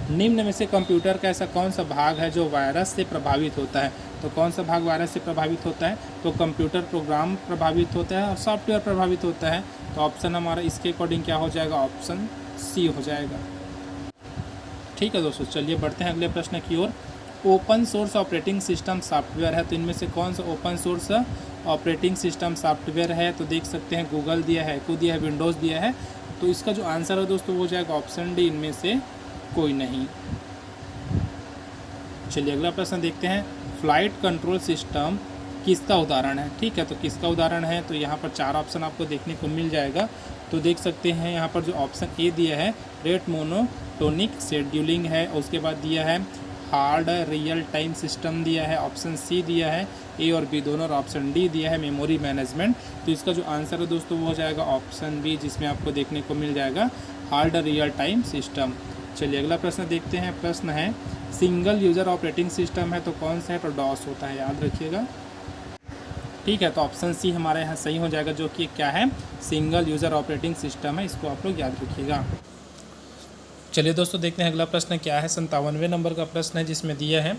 निम्न में से कंप्यूटर का ऐसा कौन सा भाग है जो वायरस से प्रभावित होता है? तो कौन सा भाग वायरस से प्रभावित होता है? तो कंप्यूटर प्रोग्राम प्रभावित होता है और सॉफ्टवेयर प्रभावित होता है। तो ऑप्शन हमारा इसके अकॉर्डिंग क्या हो जाएगा? ऑप्शन सी हो जाएगा। ठीक है दोस्तों, चलिए बढ़ते हैं अगले प्रश्न की ओर। Open source operating system software है, तो इनमें से कौन सा open source operating system software है? तो देख सकते हैं गूगल दिया है, को दिया है, विंडोज़ दिया है। तो इसका जो आंसर है दोस्तों वो हो जाएगा ऑप्शन डी, इनमें से कोई नहीं। चलिए अगला प्रश्न देखते हैं, फ्लाइट कंट्रोल सिस्टम किसका उदाहरण है? ठीक है, तो किसका उदाहरण है? तो यहाँ पर चार ऑप्शन आपको देखने को मिल जाएगा। तो देख सकते हैं यहाँ पर जो ऑप्शन ए दिया है रेट मोनोटोनिक शेड्यूलिंग है, उसके बाद दिया है हार्ड रियल टाइम सिस्टम दिया है, ऑप्शन सी दिया है ए और बी दोनों, और ऑप्शन डी दिया है मेमोरी मैनेजमेंट। तो इसका जो आंसर है दोस्तों वो हो जाएगा ऑप्शन बी, जिसमें आपको देखने को मिल जाएगा हार्ड रियल टाइम सिस्टम। चलिए अगला प्रश्न देखते हैं। प्रश्न है, सिंगल यूज़र ऑपरेटिंग सिस्टम है तो कौन सा है? तो डॉस होता है, याद रखिएगा। ठीक है, तो ऑप्शन सी हमारे यहाँ सही हो जाएगा, जो कि क्या है? सिंगल यूज़र ऑपरेटिंग सिस्टम है। इसको आप लोग याद रखिएगा। चलिए दोस्तों देखते हैं अगला प्रश्न क्या है। 57वें नंबर का प्रश्न है जिसमें दिया है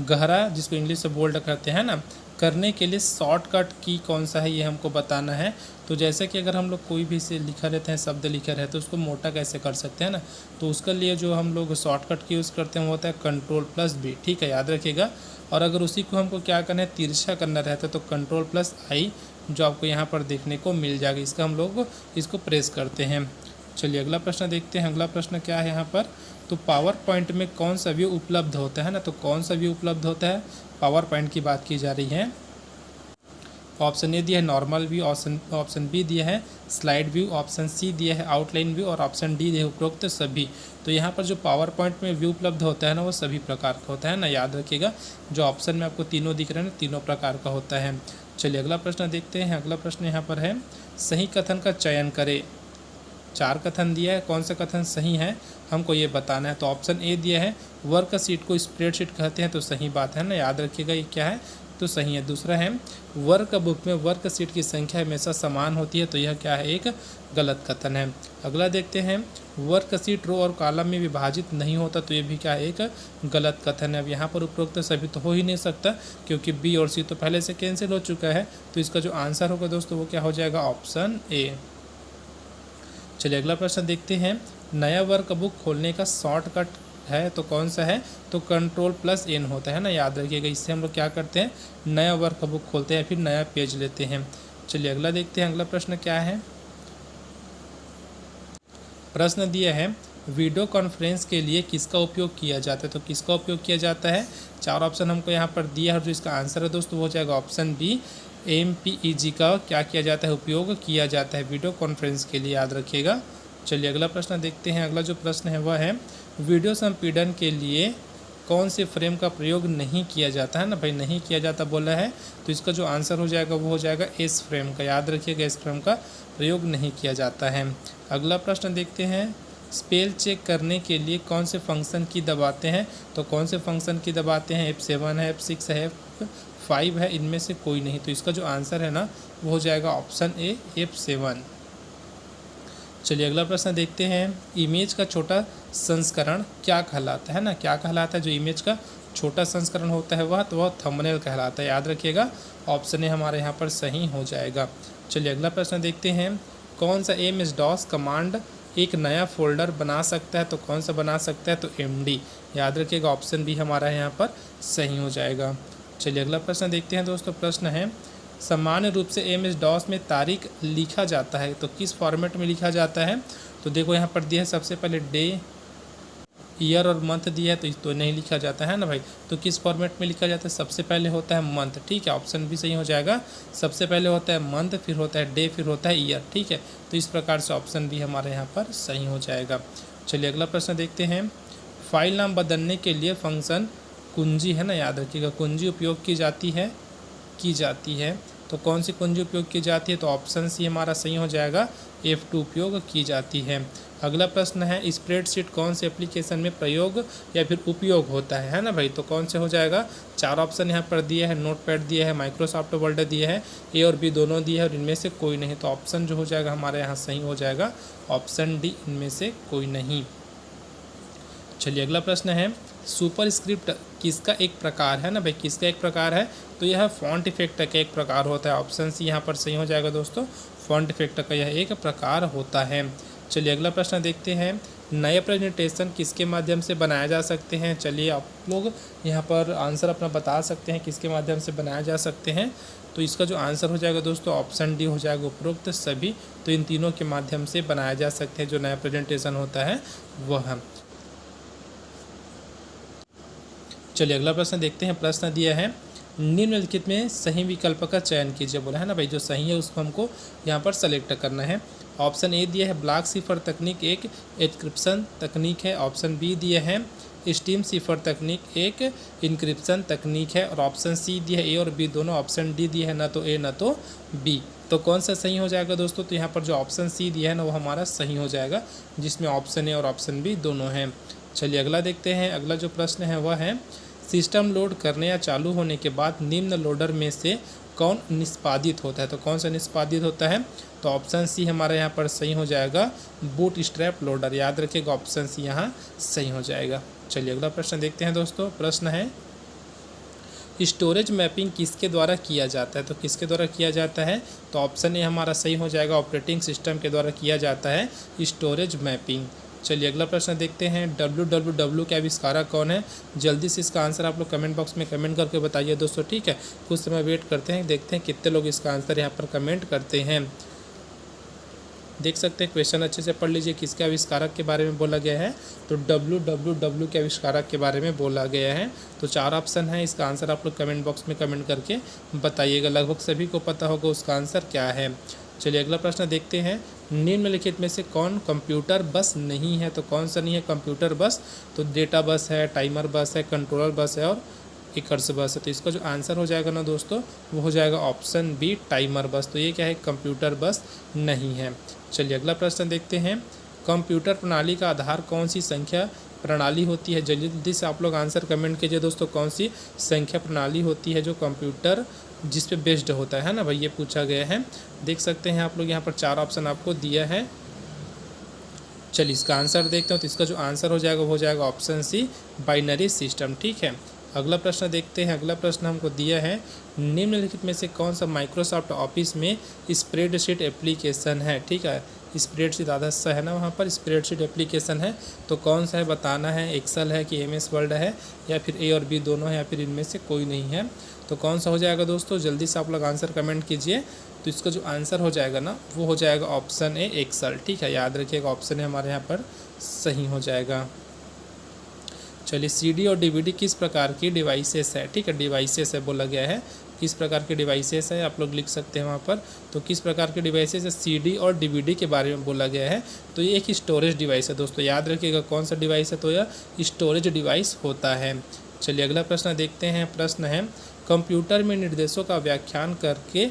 गहरा, जिसको इंग्लिश से बोल्ड कहते हैं ना, करने के लिए शॉर्टकट की कौन सा है ये हमको बताना है। तो जैसे कि अगर हम लोग कोई भी से लिखा रहते हैं, शब्द लिखा रहता है, तो उसको मोटा कैसे कर सकते हैं ना, तो उसके लिए जो हम लोग शॉर्टकट की यूज़ करते हैं वो होता है Ctrl+B, ठीक है, याद रखिएगा। और अगर उसी को हमको क्या करना है, तिरछा करना रहता है तो Ctrl+I, जो आपको यहाँ पर देखने को मिल जाएगा, इसका हम लोग इसको प्रेस करते हैं। चलिए अगला प्रश्न देखते हैं। अगला प्रश्न क्या है यहाँ पर, तो पावर पॉइंट में कौन सा व्यू उपलब्ध होता है ना, तो कौन सा व्यू उपलब्ध होता है, पावर पॉइंट की बात की जा रही है। ऑप्शन ए दिया है नॉर्मल व्यू, ऑप्शन बी दिया है स्लाइड व्यू, ऑप्शन सी दिया है आउटलाइन व्यू और ऑप्शन डी दिया है उपरोक्त सभी। तो यहाँ पर जो पावर पॉइंट में व्यू उपलब्ध होता है ना, वो सभी प्रकार का होता है ना, याद रखिएगा। जो ऑप्शन में आपको तीनों दिख रहे हैं ना, तीनों प्रकार का होता है। चलिए अगला प्रश्न देखते हैं। अगला प्रश्न यहाँ पर है सही कथन का चयन करें। 4 कथन दिया है, कौन सा कथन सही है हमको ये बताना है। तो ऑप्शन ए दिया है वर्कशीट को स्प्रेडशीट कहते हैं, तो सही बात है ना, याद रखिएगा ये क्या है, तो सही है। दूसरा है वर्क बुक में वर्कशीट की संख्या हमेशा समान होती है, तो यह क्या है, एक गलत कथन है। अगला देखते हैं वर्कशीट रो और कॉलम में विभाजित नहीं होता, तो ये भी क्या है, एक गलत कथन है। अब यहाँ पर उपरोक्त सभी तो हो ही नहीं सकता, क्योंकि बी और सी तो पहले से कैंसिल हो चुका है। तो इसका जो आंसर होगा दोस्तों वो क्या हो जाएगा, ऑप्शन ए। चलिए अगला प्रश्न देखते हैं। नया वर्कबुक खोलने का शॉर्टकट है तो कौन सा है, तो Ctrl+N होता है ना, याद रखिएगा। इससे हम लोग क्या करते हैं, नया वर्कबुक खोलते हैं, फिर नया पेज लेते हैं। चलिए अगला देखते हैं। अगला प्रश्न क्या है, प्रश्न दिया है वीडियो कॉन्फ्रेंस के लिए किसका उपयोग किया जाता है। तो किसका उपयोग किया जाता है, 4 ऑप्शन हमको यहाँ पर दिया है, और जो इसका आंसर है दोस्तों वो हो जाएगा ऑप्शन बी, MPEG का क्या किया जाता है, उपयोग किया जाता है वीडियो कॉन्फ्रेंस के लिए, याद रखिएगा। चलिए अगला प्रश्न देखते हैं। अगला जो प्रश्न है वह है वीडियो संपीड़न के लिए कौन से फ्रेम का प्रयोग नहीं किया जाता है ना, भाई नहीं किया जाता बोला है, तो इसका जो आंसर हो जाएगा वो हो जाएगा एस फ्रेम का, याद रखिएगा, एस फ्रेम का प्रयोग नहीं किया जाता है। अगला प्रश्न देखते हैं। स्पेल चेक करने के लिए कौन से फंक्शन की दबाते हैं, तो कौन से फंक्शन की दबाते हैं, F7 है, F6 है, F5 है, इनमें से कोई नहीं। तो इसका जो आंसर है ना वो हो जाएगा ऑप्शन ए, F7। चलिए अगला प्रश्न देखते हैं। इमेज का छोटा संस्करण क्या कहलाता है ना, क्या कहलाता है, जो इमेज का छोटा संस्करण होता है वह, तो वह थंबनेल कहलाता है, याद रखिएगा। ऑप्शन ए हमारे यहाँ पर सही हो जाएगा। चलिए अगला प्रश्न देखते हैं। कौन सा MS-DOS कमांड एक नया फोल्डर बना सकता है, तो कौन सा बना सकता है, तो MD, याद रखिएगा। ऑप्शन बी हमारा यहाँ पर सही हो जाएगा। चलिए अगला प्रश्न देखते हैं दोस्तों। प्रश्न है सामान्य रूप से MS-DOS में तारीख लिखा जाता है, तो किस फॉर्मेट में लिखा जाता है, तो देखो यहाँ पर दिया है सबसे पहले डे, ईयर और मंथ दिया है, तो इस तो नहीं लिखा जाता है ना भाई। तो किस फॉर्मेट में लिखा जाता है, सबसे पहले होता है मंथ, ठीक है, ऑप्शन भी सही हो जाएगा। सबसे पहले होता है मंथ, फिर होता है डे, फिर होता है ईयर, ठीक है। तो इस प्रकार से ऑप्शन भी हमारे यहाँ पर सही हो जाएगा। चलिए अगला प्रश्न देखते हैं। फाइल नाम बदलने के लिए फंक्शन कुंजी है ना, याद रखिएगा, कुंजी उपयोग की जाती है। तो कौन सी कुंजी उपयोग की जाती है, तो ऑप्शन सी हमारा सही हो जाएगा, F2 उपयोग की जाती है। अगला प्रश्न है स्प्रेडशीट कौन से एप्लीकेशन में प्रयोग या फिर उपयोग होता है ना भाई, तो कौन से हो जाएगा। 4 ऑप्शन यहाँ पर दिया है, नोटपैड दिया है, माइक्रोसॉफ्ट वर्ड दिया है, ए और बी दोनों दिए है, और इनमें से कोई नहीं। तो ऑप्शन जो हो जाएगा हमारे यहाँ सही हो जाएगा, ऑप्शन डी, इनमें से कोई नहीं। चलिए अगला प्रश्न है सुपर स्क्रिप्ट किसका एक प्रकार है ना भाई, किसका एक प्रकार है, तो यह फॉन्ट इफेक्ट का एक प्रकार होता है। ऑप्शन सी यहाँ पर सही हो जाएगा दोस्तों, फॉन्ट इफेक्ट का यह एक प्रकार होता है। चलिए अगला प्रश्न देखते हैं। नए प्रेजेंटेशन किसके माध्यम से बनाया जा सकते हैं। चलिए आप लोग यहाँ पर आंसर अपना बता सकते हैं किसके माध्यम से बनाया जा सकते हैं। तो इसका जो आंसर हो जाएगा दोस्तों ऑप्शन डी हो जाएगा, उपरोक्त सभी। तो इन तीनों के माध्यम से बनाया जा सकते हैं जो नया प्रेजेंटेशन होता है वह। चलिए अगला प्रश्न देखते हैं। प्रश्न दिया है निम्नलिखित में सही विकल्प का चयन कीजिए, बोला है ना भाई, जो सही है उसको हमको यहाँ पर सेलेक्ट करना है। ऑप्शन ए दिया है ब्लॉक सिफर तकनीक एक एन्क्रिप्शन तकनीक है। ऑप्शन बी दिया है स्टीम सिफर तकनीक एक इनक्रिप्शन तकनीक है। और ऑप्शन सी दिया है ए और बी दोनों। ऑप्शन डी दिया है ना तो ए ना तो बी। तो कौन सा सही हो जाएगा दोस्तों, तो यहाँ पर जो ऑप्शन सी दिया है ना वो हमारा सही हो जाएगा, जिसमें ऑप्शन ए और ऑप्शन बी दोनों हैं। चलिए अगला देखते हैं। अगला जो प्रश्न है वह है सिस्टम लोड करने या चालू होने के बाद निम्न लोडर में से कौन निष्पादित होता है, तो कौन सा निष्पादित होता है, तो ऑप्शन सी हमारा यहाँ पर सही हो जाएगा, बूट स्ट्रैप लोडर। याद रखिएगा ऑप्शन सी यहाँ सही हो जाएगा। चलिए अगला प्रश्न देखते हैं दोस्तों। प्रश्न है स्टोरेज मैपिंग किसके द्वारा किया जाता है, तो किसके द्वारा किया जाता है, तो ऑप्शन ए हमारा सही हो जाएगा, ऑपरेटिंग सिस्टम के द्वारा किया जाता है स्टोरेज मैपिंग। चलिए अगला प्रश्न देखते हैं। www के आविष्कारक कौन है, जल्दी से इसका आंसर आप लोग कमेंट बॉक्स में कमेंट करके बताइए दोस्तों, ठीक है। कुछ समय वेट करते हैं, देखते हैं कितने लोग इसका आंसर यहाँ पर कमेंट करते हैं। देख सकते हैं, क्वेश्चन अच्छे से पढ़ लीजिए, किसके आविष्कारक के बारे में बोला गया है, तो www के आविष्कारक के बारे में बोला गया है। तो 4 ऑप्शन है, इसका आंसर आप लोग कमेंट बॉक्स में कमेंट करके बताइएगा, लगभग सभी को पता होगा उसका आंसर क्या है। चलिए अगला प्रश्न देखते हैं। निम्नलिखित में से कौन कंप्यूटर बस नहीं है, तो कौन सा नहीं है कंप्यूटर बस, तो डेटा बस है, टाइमर बस है, कंट्रोलर बस है और एकर्स बस है। तो इसका जो आंसर हो जाएगा ना दोस्तों, वो हो जाएगा ऑप्शन बी, टाइमर बस। तो ये क्या है, कंप्यूटर बस नहीं है। चलिए अगला प्रश्न देखते हैं। कंप्यूटर प्रणाली का आधार कौन सी संख्या प्रणाली होती है, जल्दी से आप लोग आंसर कमेंट कीजिए दोस्तों, कौन सी संख्या प्रणाली होती है जो कंप्यूटर जिस पे बेस्ड होता है ना भाई, ये पूछा गया है। देख सकते हैं आप लोग यहाँ पर 4 ऑप्शन आपको दिया है। चलिए इसका आंसर देखते हैं। तो इसका जो आंसर हो जाएगा वो हो जाएगा ऑप्शन सी, बाइनरी सिस्टम, ठीक है। अगला प्रश्न देखते हैं। अगला प्रश्न हमको दिया है, निम्नलिखित में से कौन सा माइक्रोसॉफ्ट ऑफिस में स्प्रेडशीट एप्लीकेशन है, ठीक है। स्प्रेडशीट आधा सा है ना, वहाँ पर स्प्रेडशीट एप्लीकेशन है, तो कौन सा है बताना है, एक्सेल है कि MS वर्ड है या फिर ए और बी दोनों है या फिर इनमें से कोई नहीं है। तो कौन सा हो जाएगा दोस्तों, जल्दी से आप लोग आंसर कमेंट कीजिए। तो इसका जो आंसर हो जाएगा ना, वो हो जाएगा ऑप्शन ए, एक्सेल, ठीक है। याद रखिएगा ऑप्शन ए हमारे यहाँ पर सही हो जाएगा। चलिए CD और DVD किस प्रकार की डिवाइसेस है, ठीक है, डिवाइसेस है बोला गया है, किस प्रकार के डिवाइसेस है आप लोग लिख सकते हैं वहाँ पर। तो किस प्रकार के डिवाइसेस है, CD और DVD के बारे में बोला गया है। तो ये एक स्टोरेज डिवाइस है दोस्तों, याद रखिएगा कौन सा डिवाइस है, तो यह स्टोरेज डिवाइस होता है। चलिए अगला प्रश्न देखते हैं। प्रश्न है, कंप्यूटर में निर्देशों का व्याख्यान करके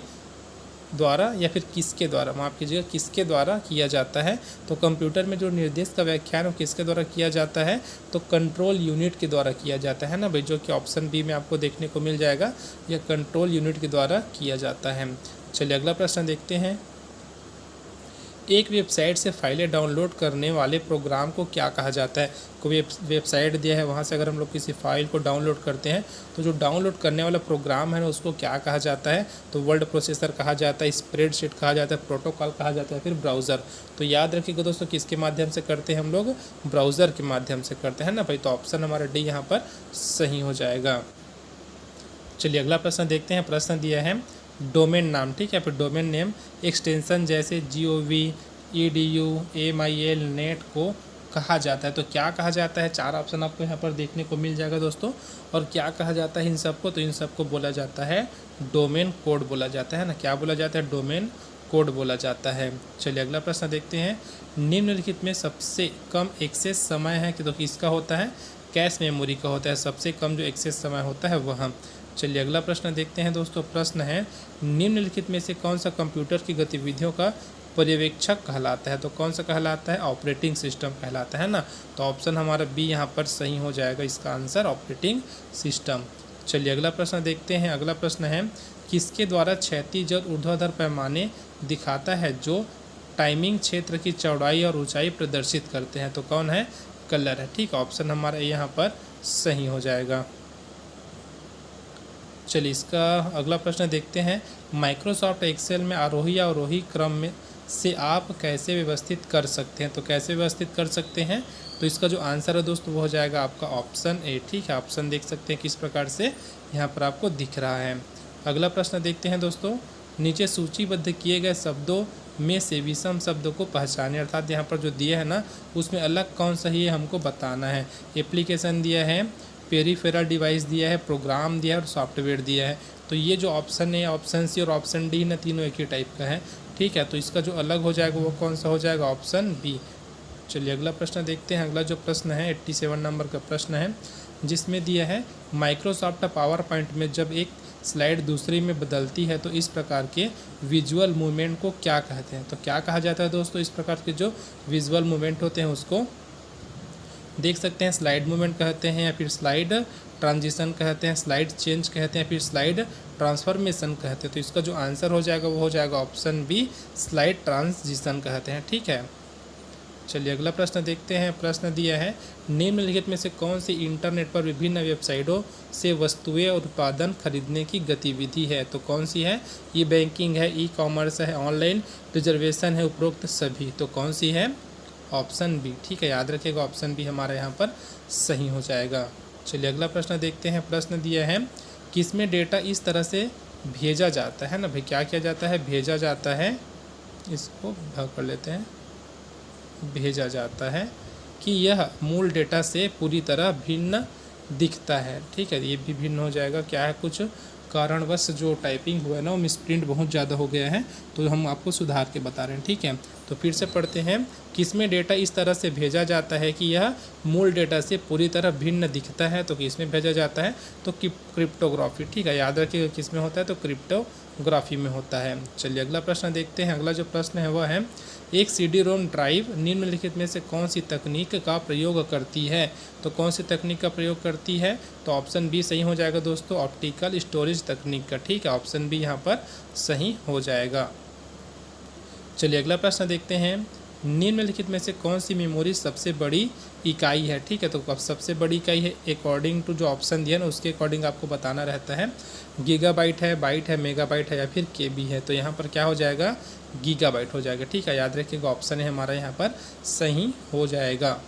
द्वारा या फिर किसके द्वारा, माफ़ कीजिएगा, किसके द्वारा किया जाता है। तो कंप्यूटर में जो निर्देश का व्याख्यान वो किसके द्वारा किया जाता है, तो कंट्रोल यूनिट के द्वारा किया जाता है ना भाई, जो कि ऑप्शन बी में आपको देखने को मिल जाएगा, यह कंट्रोल यूनिट के द्वारा किया जाता है। चलिए अगला प्रश्न देखते हैं। एक वेबसाइट से फाइलें डाउनलोड करने वाले प्रोग्राम को क्या कहा जाता है। कोई वेबसाइट दिया है, वहाँ से अगर हम लोग किसी फाइल को डाउनलोड करते हैं तो जो डाउनलोड करने वाला प्रोग्राम है ना, उसको क्या कहा जाता है, तो वर्ड प्रोसेसर कहा जाता है, स्प्रेडशीट कहा जाता है, प्रोटोकॉल कहा जाता है, फिर ब्राउज़र। तो याद रखिएगा दोस्तों, किसके माध्यम से करते हैं हम लोग, ब्राउज़र के माध्यम से करते हैं ना भाई। तो ऑप्शन हमारा डी यहाँ पर सही हो जाएगा। चलिए अगला प्रश्न देखते हैं। प्रश्न दिया है डोमेन नाम, ठीक है, फिर डोमेन नेम एक्सटेंशन जैसे GOV, EDU, MIL, नेट को कहा जाता है। तो क्या कहा जाता है, 4 ऑप्शन आपको यहाँ पर देखने को मिल जाएगा दोस्तों। और क्या कहा जाता है इन सबको, तो इन सबको बोला जाता है डोमेन कोड बोला जाता है ना, क्या बोला जाता है, डोमेन कोड बोला जाता है। चलिए अगला प्रश्न देखते हैं। निम्नलिखित में सबसे कम एक्सेस समय है कि तो किसका होता है, कैश मेमोरी का होता है, सबसे कम जो एक्सेस समय होता है वह। चलिए अगला प्रश्न देखते हैं दोस्तों। प्रश्न है, निम्नलिखित में से कौन सा कंप्यूटर की गतिविधियों का पर्यवेक्षक कहलाता है, तो कौन सा कहलाता है, ऑपरेटिंग सिस्टम कहलाता है ना। तो ऑप्शन हमारा बी यहाँ पर सही हो जाएगा, इसका आंसर ऑपरेटिंग सिस्टम। चलिए अगला प्रश्न देखते हैं। अगला प्रश्न है, किसके द्वारा क्षैतिज और ऊर्ध्वाधर पैमाने दिखाता है जो टाइमिंग क्षेत्र की चौड़ाई और ऊंचाई प्रदर्शित करते हैं, तो कौन है, कलर है, ठीक। ऑप्शन हमारा यहाँ पर सही हो जाएगा। चलिए इसका अगला प्रश्न देखते हैं। माइक्रोसॉफ्ट एक्सेल में आरोही या अवरोही क्रम में से आप कैसे व्यवस्थित कर सकते हैं, तो कैसे व्यवस्थित कर सकते हैं, तो इसका जो आंसर है दोस्तों वो हो जाएगा आपका ऑप्शन ए, ठीक है। ऑप्शन देख सकते हैं किस प्रकार से यहाँ पर आपको दिख रहा है। अगला प्रश्न देखते हैं दोस्तों। नीचे सूचीबद्ध किए गए शब्दों में से विषम शब्दों को पहचाने, अर्थात यहाँ पर जो दिया है ना उसमें अलग कौन सा ही हमको बताना है। एप्लीकेशन दिया है, पेरीफेरल डिवाइस दिया है, प्रोग्राम दिया है और सॉफ्टवेयर दिया है। तो ये जो ऑप्शन है, ऑप्शन सी और ऑप्शन डी ना, तीनों एक ही टाइप का है, ठीक है। तो इसका जो अलग हो जाएगा वो कौन सा हो जाएगा, ऑप्शन बी। चलिए अगला प्रश्न देखते हैं। अगला जो प्रश्न है 87 नंबर का प्रश्न है, जिसमें दिया है माइक्रोसॉफ्ट पावर पॉइंट में जब एक स्लाइड दूसरी में बदलती है तो इस प्रकार के विजुअल मूवमेंट को क्या कहते हैं। तो क्या कहा जाता है दोस्तों, इस प्रकार के जो विजुअल मूवमेंट होते हैं उसको देख सकते हैं स्लाइड मूवमेंट कहते हैं या फिर स्लाइड ट्रांजिशन कहते हैं, स्लाइड चेंज कहते हैं, फिर स्लाइड ट्रांसफॉर्मेशन कहते हैं। तो इसका जो आंसर हो जाएगा वो हो जाएगा ऑप्शन बी, स्लाइड ट्रांजिशन कहते हैं। ठीक है, चलिए अगला प्रश्न देखते हैं। प्रश्न दिया है निम्नलिखित में से कौन सी इंटरनेट पर विभिन्न वेबसाइटों से वस्तुएं और उत्पादन खरीदने की गतिविधि है। तो कौन सी है, ई बैंकिंग है, ई कॉमर्स है, ऑनलाइन रिजर्वेशन है, उपरोक्त सभी। तो कौन सी है, ऑप्शन बी। ठीक है, याद रखिएगा ऑप्शन बी हमारा यहाँ पर सही हो जाएगा। चलिए अगला प्रश्न देखते हैं। प्रश्न दिया है किसमें डेटा इस तरह से भेजा जाता है ना भाई, क्या किया जाता है, भेजा जाता है, इसको भाग कर लेते हैं, भेजा जाता है कि यह मूल डेटा से पूरी तरह भिन्न दिखता है। ठीक है, ये भी भिन्न हो जाएगा, क्या है, कुछ कारणवश जो टाइपिंग हुआ है ना वो मिसप्रिंट बहुत ज़्यादा हो गया है, तो हम आपको सुधार के बता रहे हैं। ठीक है, तो फिर से पढ़ते हैं। किसमें डेटा इस तरह से भेजा जाता है कि यह मूल डेटा से पूरी तरह भिन्न दिखता है। तो किसमें भेजा जाता है, तो क्रिप्टोग्राफी। ठीक है, याद रखिएगा किसमें होता है, तो क्रिप्टोग्राफी में होता है। चलिए अगला प्रश्न देखते हैं। अगला जो प्रश्न है वह है एक सीडी रोम ड्राइव निम्नलिखित में से कौन सी तकनीक का प्रयोग करती है। तो कौन सी तकनीक का प्रयोग करती है, तो ऑप्शन बी सही हो जाएगा दोस्तों, ऑप्टिकल स्टोरेज तकनीक का। ठीक है, ऑप्शन बी यहाँ पर सही हो जाएगा। चलिए अगला प्रश्न देखते हैं। निम्नलिखित में से कौन सी मेमोरी सबसे बड़ी इकाई है। ठीक है, तो अब सबसे बड़ी इकाई है अकॉर्डिंग टू जो ऑप्शन दिया ना उसके अकॉर्डिंग आपको बताना रहता है। गीगाबाइट है, बाइट है, मेगाबाइट है या फिर केबी है। तो यहाँ पर क्या हो जाएगा, गीगाबाइट हो जाएगा। ठीक है, याद रखिएगा ऑप्शन है हमारा यहाँ पर सही हो जाएगा।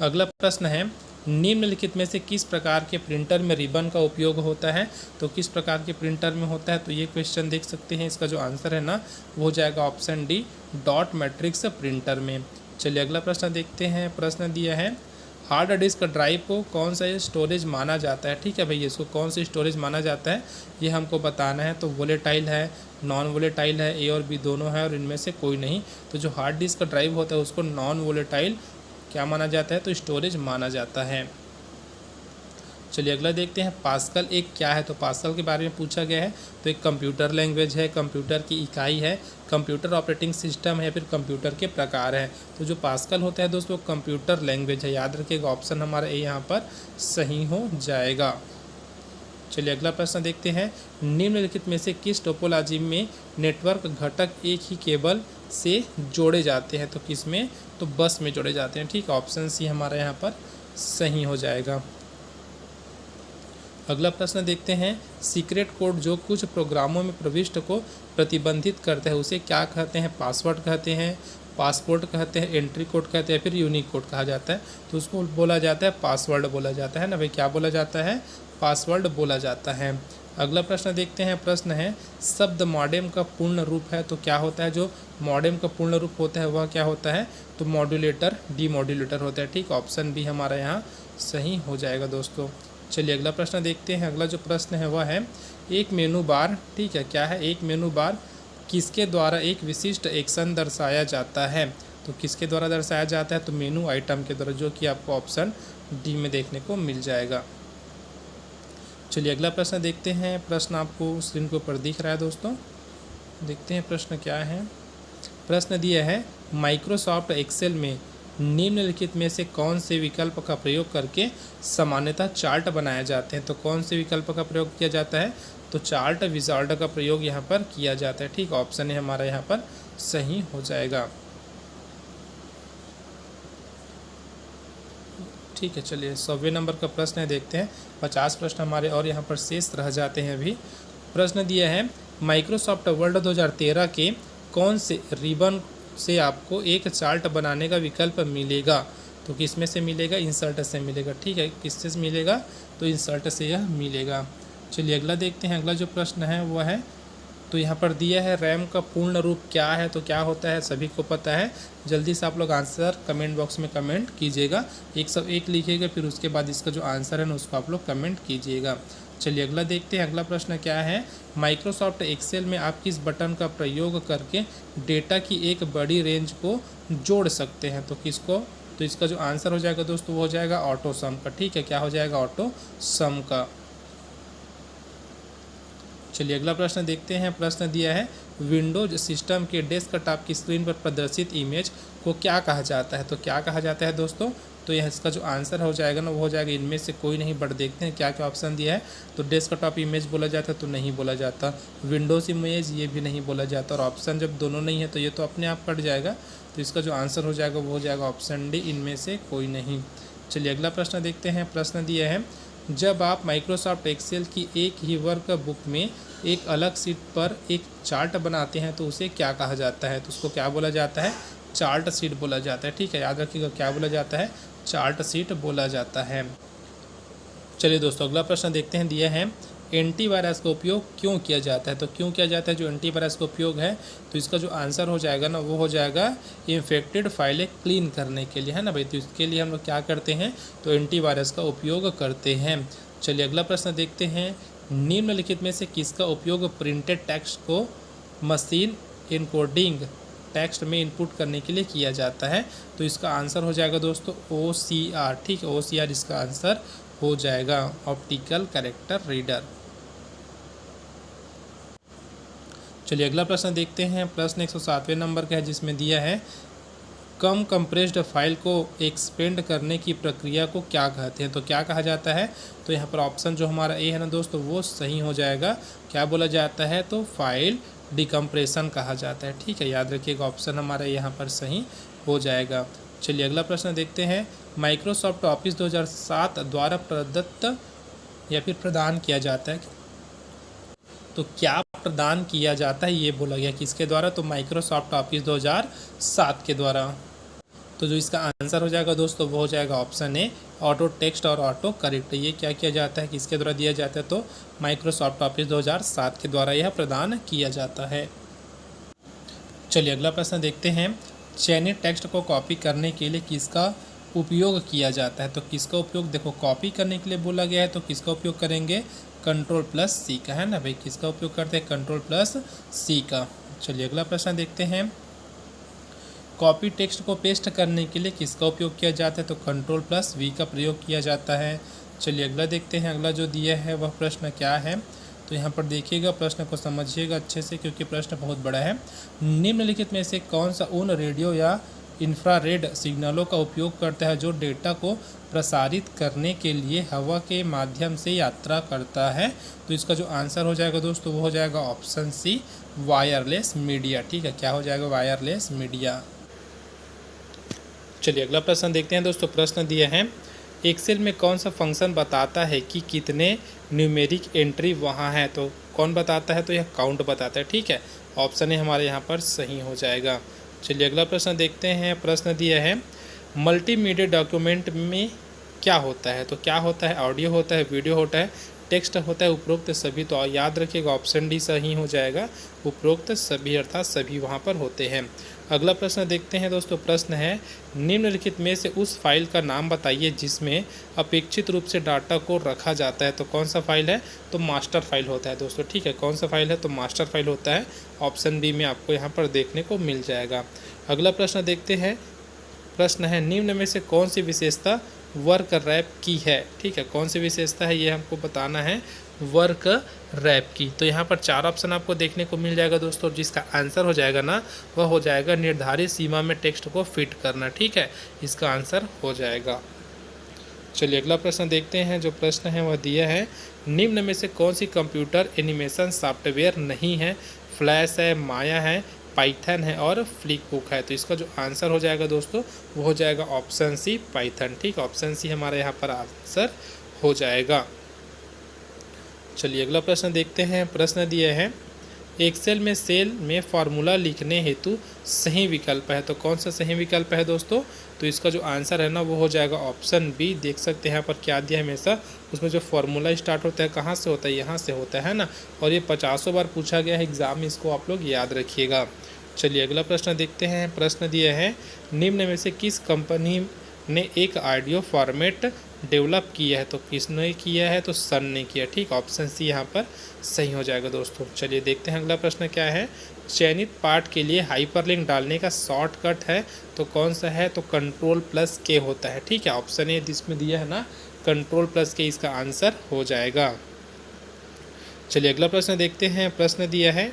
अगला प्रश्न है निम्नलिखित में से किस प्रकार के प्रिंटर में रिबन का उपयोग होता है। तो किस प्रकार के प्रिंटर में होता है, तो ये क्वेश्चन देख सकते हैं। इसका जो आंसर है ना वो हो जाएगा option D, dot matrix printer में। चलिए अगला प्रश्न देखते हैं। प्रश्न दिया है हार्ड डिस्क ड्राइव को कौन सा स्टोरेज माना जाता है। ठीक है भैया, इसको कौन सा स्टोरेज माना जाता है ये हमको बताना है। तो वोलेटाइल है, नॉन वोलेटाइल है, ए और बी दोनों है और इनमें से कोई नहीं। तो जो हार्ड डिस्क का ड्राइव होता है उसको नॉन वोलेटाइल क्या माना जाता है, तो स्टोरेज माना जाता है। चलिए अगला देखते हैं। पास्कल एक क्या है, तो पास्कल के बारे में पूछा गया है। तो एक कंप्यूटर लैंग्वेज है, कंप्यूटर की इकाई है, कंप्यूटर ऑपरेटिंग सिस्टम है या फिर कंप्यूटर के प्रकार है। तो जो पास्कल होता है दोस्तों कंप्यूटर लैंग्वेज है। याद रखिएगा ऑप्शन हमारा ए यहाँ पर सही हो जाएगा। चलिए अगला प्रश्न देखते हैं। निम्नलिखित में से किस टोपोलॉजी में नेटवर्क घटक एक ही केबल से जोड़े जाते हैं। तो किस में, तो बस में जोड़े जाते हैं। ठीक है, ऑप्शन सी हमारा यहाँ पर सही हो जाएगा। अगला प्रश्न देखते हैं। सीक्रेट कोड जो कुछ प्रोग्रामों में प्रविष्ट को प्रतिबंधित करता है उसे क्या कहते हैं। पासवर्ड कहते हैं, पासपोर्ट कहते हैं, एंट्री कोड कहते हैं, फिर यूनिक कोड कहा जाता है। तो उसको बोला जाता है पासवर्ड बोला जाता है ना भाई, क्या बोला जाता है, पासवर्ड बोला जाता है। अगला प्रश्न देखते हैं। प्रश्न है शब्द मॉडेम का पूर्ण रूप है। तो क्या होता है, जो मॉडेम का पूर्ण रूप होता है वह क्या होता है, तो मॉड्यूलेटर, डीमॉड्यूलेटर होता है। ठीक, ऑप्शन बी हमारा यहाँ सही हो जाएगा दोस्तों। चलिए अगला प्रश्न देखते हैं। अगला जो प्रश्न है वह है एक मेनू बार। ठीक है, क्या है, एक मेनू बार किसके द्वारा एक विशिष्ट एक्शन दर्शाया जाता है। तो किसके द्वारा दर्शाया जाता है, तो मेनू आइटम के द्वारा, जो कि आपको ऑप्शन डी में देखने को मिल जाएगा। चलिए अगला प्रश्न देखते हैं। प्रश्न आपको स्क्रीन के ऊपर दिख रहा है दोस्तों, देखते हैं प्रश्न क्या है। प्रश्न दिया है माइक्रोसॉफ्ट एक्सेल में निम्नलिखित में से कौन से विकल्प का प्रयोग करके सामान्यतः चार्ट बनाए जाते हैं। तो कौन से विकल्प का प्रयोग किया जाता है, तो चार्ट विजार्ड का प्रयोग यहाँ पर किया जाता है। ठीक, ऑप्शन है हमारा यहाँ पर सही हो जाएगा। ठीक है, चलिए 100वें नंबर का प्रश्न है, देखते हैं। 50 प्रश्न हमारे और यहाँ पर शेष रह जाते हैं अभी। प्रश्न दिया है माइक्रोसॉफ्ट वर्ड 2013 के कौन से रिबन से आपको एक चार्ट बनाने का विकल्प मिलेगा। तो किस में से मिलेगा, इंसर्ट से मिलेगा। ठीक है, किससे मिलेगा, तो इंसर्ट से यह मिलेगा। चलिए अगला देखते हैं। अगला जो प्रश्न है वह है, तो यहाँ पर दिया है रैम का पूर्ण रूप क्या है। तो क्या होता है सभी को पता है, जल्दी से आप लोग आंसर कमेंट बॉक्स में कमेंट कीजिएगा। 101 लिखिएगा, फिर उसके बाद इसका जो आंसर है ना उसको आप लोग कमेंट कीजिएगा। चलिए अगला देखते हैं। अगला प्रश्न क्या है, माइक्रोसॉफ्ट एक्सेल में आप किस बटन का प्रयोग करके डेटा की एक बड़ी रेंज को जोड़ सकते हैं। तो किसको, तो इसका जो आंसर हो जाएगा दोस्तों वो हो जाएगा ऑटो सम का। ठीक है, क्या हो जाएगा, ऑटो सम का। चलिए अगला प्रश्न देखते हैं। प्रश्न दिया है विंडोज सिस्टम के डेस्कटॉप की स्क्रीन पर प्रदर्शित इमेज को क्या कहा जाता है। तो क्या कहा जाता है दोस्तों, तो यह इसका जो आंसर हो जाएगा ना वो हो जाएगा इनमें से कोई नहीं, बट देखते हैं क्या क्या ऑप्शन दिया है। तो डेस्कटॉप इमेज बोला जाता है तो नहीं बोला जाता, विंडोज़ इमेज ये भी नहीं बोला जाता, और ऑप्शन जब दोनों नहीं है तो ये तो अपने आप कट जाएगा। तो इसका जो आंसर हो जाएगा वो हो जाएगा ऑप्शन डी, इनमें से कोई नहीं। चलिए अगला प्रश्न देखते हैं। प्रश्न दिया है, जब आप माइक्रोसॉफ्ट एक्सेल की एक ही वर्क बुक में एक अलग सीट पर एक चार्ट बनाते हैं तो उसे क्या कहा जाता है। तो उसको क्या बोला जाता है, चार्ट सीट बोला जाता है। ठीक है, याद रखिएगा क्या बोला जाता है, चार्ट सीट बोला जाता है। चलिए दोस्तों अगला प्रश्न देखते हैं। दिया है, एंटीवायरस का उपयोग क्यों किया जाता है। तो क्यों किया जाता है जो एंटीवायरस का उपयोग है, तो इसका जो आंसर हो जाएगा ना वो हो जाएगा इन्फेक्टेड फाइलें क्लीन करने के लिए, है ना भाई। तो इसके लिए हम लोग क्या करते हैं, तो एंटीवायरस का उपयोग करते हैं। चलिए अगला प्रश्न देखते हैं, निम्नलिखित में से किसका उपयोग प्रिंटेड टेक्स्ट को मशीन इनकोडिंग टेक्स्ट में इनपुट करने के लिए किया जाता है। तो इसका आंसर हो जाएगा दोस्तों OCR। ठीक है, OCR इसका आंसर हो जाएगा, ऑप्टिकल कैरेक्टर रीडर। चलिए अगला प्रश्न देखते हैं। प्रश्न 107वें नंबर का है, जिसमें दिया है, कम कंप्रेस्ड फाइल को एक्सपेंड करने की प्रक्रिया को क्या कहते हैं। तो क्या कहा जाता है, तो यहाँ पर ऑप्शन जो हमारा ए है ना दोस्तों वो सही हो जाएगा। क्या बोला जाता है, तो फाइल डिकम्प्रेशन कहा जाता है। ठीक है, याद रखिएगा ऑप्शन हमारा यहाँ पर सही हो जाएगा। चलिए अगला प्रश्न देखते हैं, माइक्रोसॉफ्ट ऑफिस 2007 द्वारा प्रदत्त या फिर प्रदान किया जाता है। तो क्या प्रदान किया जाता है ये बोला गया, किसके द्वारा, तो माइक्रोसॉफ्ट ऑफिस 2007 के द्वारा। तो जो इसका आंसर हो जाएगा दोस्तों वो हो जाएगा ऑप्शन ए, ऑटो टेक्स्ट और ऑटो करेक्ट। ये क्या किया जाता है, किसके द्वारा दिया जाता है, तो माइक्रोसॉफ्ट ऑफिस 2007 के द्वारा यह प्रदान किया जाता है। चलिए अगला प्रश्न देखते हैं, चयनित टेक्स्ट को कॉपी करने के लिए किसका उपयोग किया जाता है। तो किसका उपयोग, देखो कॉपी करने के लिए बोला गया है तो किसका उपयोग करेंगे, Ctrl+C का, है ना भाई। किसका उपयोग करते हैं, Ctrl+C का। चलिए अगला प्रश्न देखते हैं, कॉपी टेक्स्ट को पेस्ट करने के लिए किसका उपयोग किया जाता है। तो Ctrl+V का प्रयोग किया जाता है। चलिए अगला देखते हैं, अगला जो दिया है वह प्रश्न क्या है। तो यहाँ पर देखिएगा, प्रश्न को समझिएगा अच्छे से क्योंकि प्रश्न बहुत बड़ा है। निम्नलिखित में से कौन सा उन रेडियो या इंफ्रारेड सिग्नलों का उपयोग करता है जो डेटा को प्रसारित करने के लिए हवा के माध्यम से यात्रा करता है। तो इसका जो आंसर हो जाएगा दोस्तों वो हो जाएगा ऑप्शन सी, वायरलेस मीडिया। ठीक है, क्या हो जाएगा, वायरलेस मीडिया। चलिए अगला प्रश्न देखते हैं दोस्तों। प्रश्न दिया है, एक्सेल में कौन सा फंक्शन बताता है कि कितने न्यूमेरिक एंट्री वहाँ है। तो कौन बताता है, तो यह काउंट बताता है। ठीक है, ऑप्शन ए हमारे यहाँ पर सही हो जाएगा। चलिए अगला प्रश्न देखते हैं। प्रश्न दिया है, मल्टीमीडिया डॉक्यूमेंट में क्या होता है। तो क्या होता है, ऑडियो होता है, वीडियो होता है, टेक्स्ट होता है, उपरोक्त सभी। तो याद रखिएगा ऑप्शन डी सही हो जाएगा, उपरोक्त सभी अर्थात सभी वहाँ पर होते हैं। अगला प्रश्न देखते हैं दोस्तों। प्रश्न है, निम्नलिखित में से उस फाइल का नाम बताइए जिसमें अपेक्षित रूप से डाटा को रखा जाता है। तो कौन सा फाइल है, तो मास्टर फाइल होता है दोस्तों। ठीक है, कौन सा फाइल है, तो मास्टर फाइल होता है। ऑप्शन बी में आपको यहाँ पर देखने को मिल जाएगा। अगला प्रश्न देखते हैं। प्रश्न है, निम्न में से कौन सी विशेषता वर्क रैप की है। ठीक है, कौन सी विशेषता है ये हमको बताना है, वर्क रैप की। तो यहाँ पर 4 ऑप्शन आपको देखने को मिल जाएगा दोस्तों, जिसका आंसर हो जाएगा ना वह हो जाएगा निर्धारित सीमा में टेक्स्ट को फिट करना। ठीक है, इसका आंसर हो जाएगा। चलिए अगला प्रश्न देखते हैं। जो प्रश्न है वह दिया है, निम्न में से कौन सी कंप्यूटर एनिमेशन सॉफ्टवेयर नहीं है। फ्लैश है, माया है, पाइथन है और फ्लिकबुक है। तो इसका जो आंसर हो जाएगा दोस्तों वो हो जाएगा ऑप्शन सी, पाइथन। ठीक, ऑप्शन सी हमारे यहाँ पर आंसर हो जाएगा। चलिए अगला प्रश्न देखते हैं। प्रश्न दिया है, एक्सेल में सेल में फार्मूला लिखने हेतु सही विकल्प है। तो कौन सा सही विकल्प है दोस्तों, तो इसका जो आंसर है ना वो हो जाएगा ऑप्शन बी। देख सकते हैं यहाँ पर क्या दिया है, हमेशा उसमें जो फार्मूला स्टार्ट होता है कहाँ से होता है, यहाँ से होता है ना। और ये 50 बार पूछा गया है एग्जाम में, इसको आप लोग याद रखिएगा। चलिए अगला प्रश्न देखते हैं। प्रश्न दिया है, निम्न में से किस कंपनी ने एक ऑडियो फॉर्मेट डेवलप किया है। तो किसने किया है, तो सन ने किया। ठीक, ऑप्शन सी यहाँ पर सही हो जाएगा दोस्तों। चलिए देखते हैं अगला प्रश्न क्या है। चयनित पार्ट के लिए हाइपरलिंक डालने का शॉर्टकट है तो कौन सा है, तो Ctrl+K होता है। ठीक है, ऑप्शन ए जिसमें दिया है ना Ctrl+K इसका आंसर हो जाएगा। चलिए अगला प्रश्न देखते हैं। प्रश्न दिया है,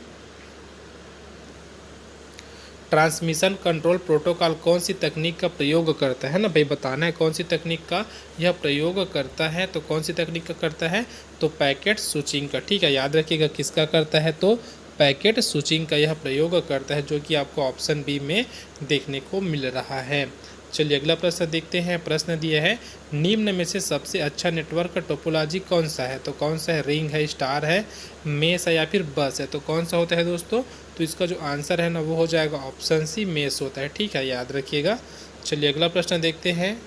ट्रांसमिशन कंट्रोल प्रोटोकॉल कौन सी तकनीक का प्रयोग करता है ना भाई, बताना है कौन सी तकनीक का यह प्रयोग करता है। तो कौन सी तकनीक का करता है, तो पैकेट स्विचिंग का। ठीक है, याद रखिएगा किसका करता है, तो पैकेट स्विचिंग का यह प्रयोग करता है, जो कि आपको ऑप्शन बी में देखने को मिल रहा है। चलिए अगला प्रश्न देखते हैं। प्रश्न दिया है निम्न में से सबसे अच्छा नेटवर्क टोपोलॉजी कौन सा है। तो कौन सा है, रिंग है, स्टार है, मेस है या फिर बस है। तो कौन सा होता है दोस्तों, तो इसका जो आंसर है ना वो हो जाएगा ऑप्शन सी, मेस होता है। ठीक है, याद रखिएगा। चलिए अगला प्रश्न देखते हैं।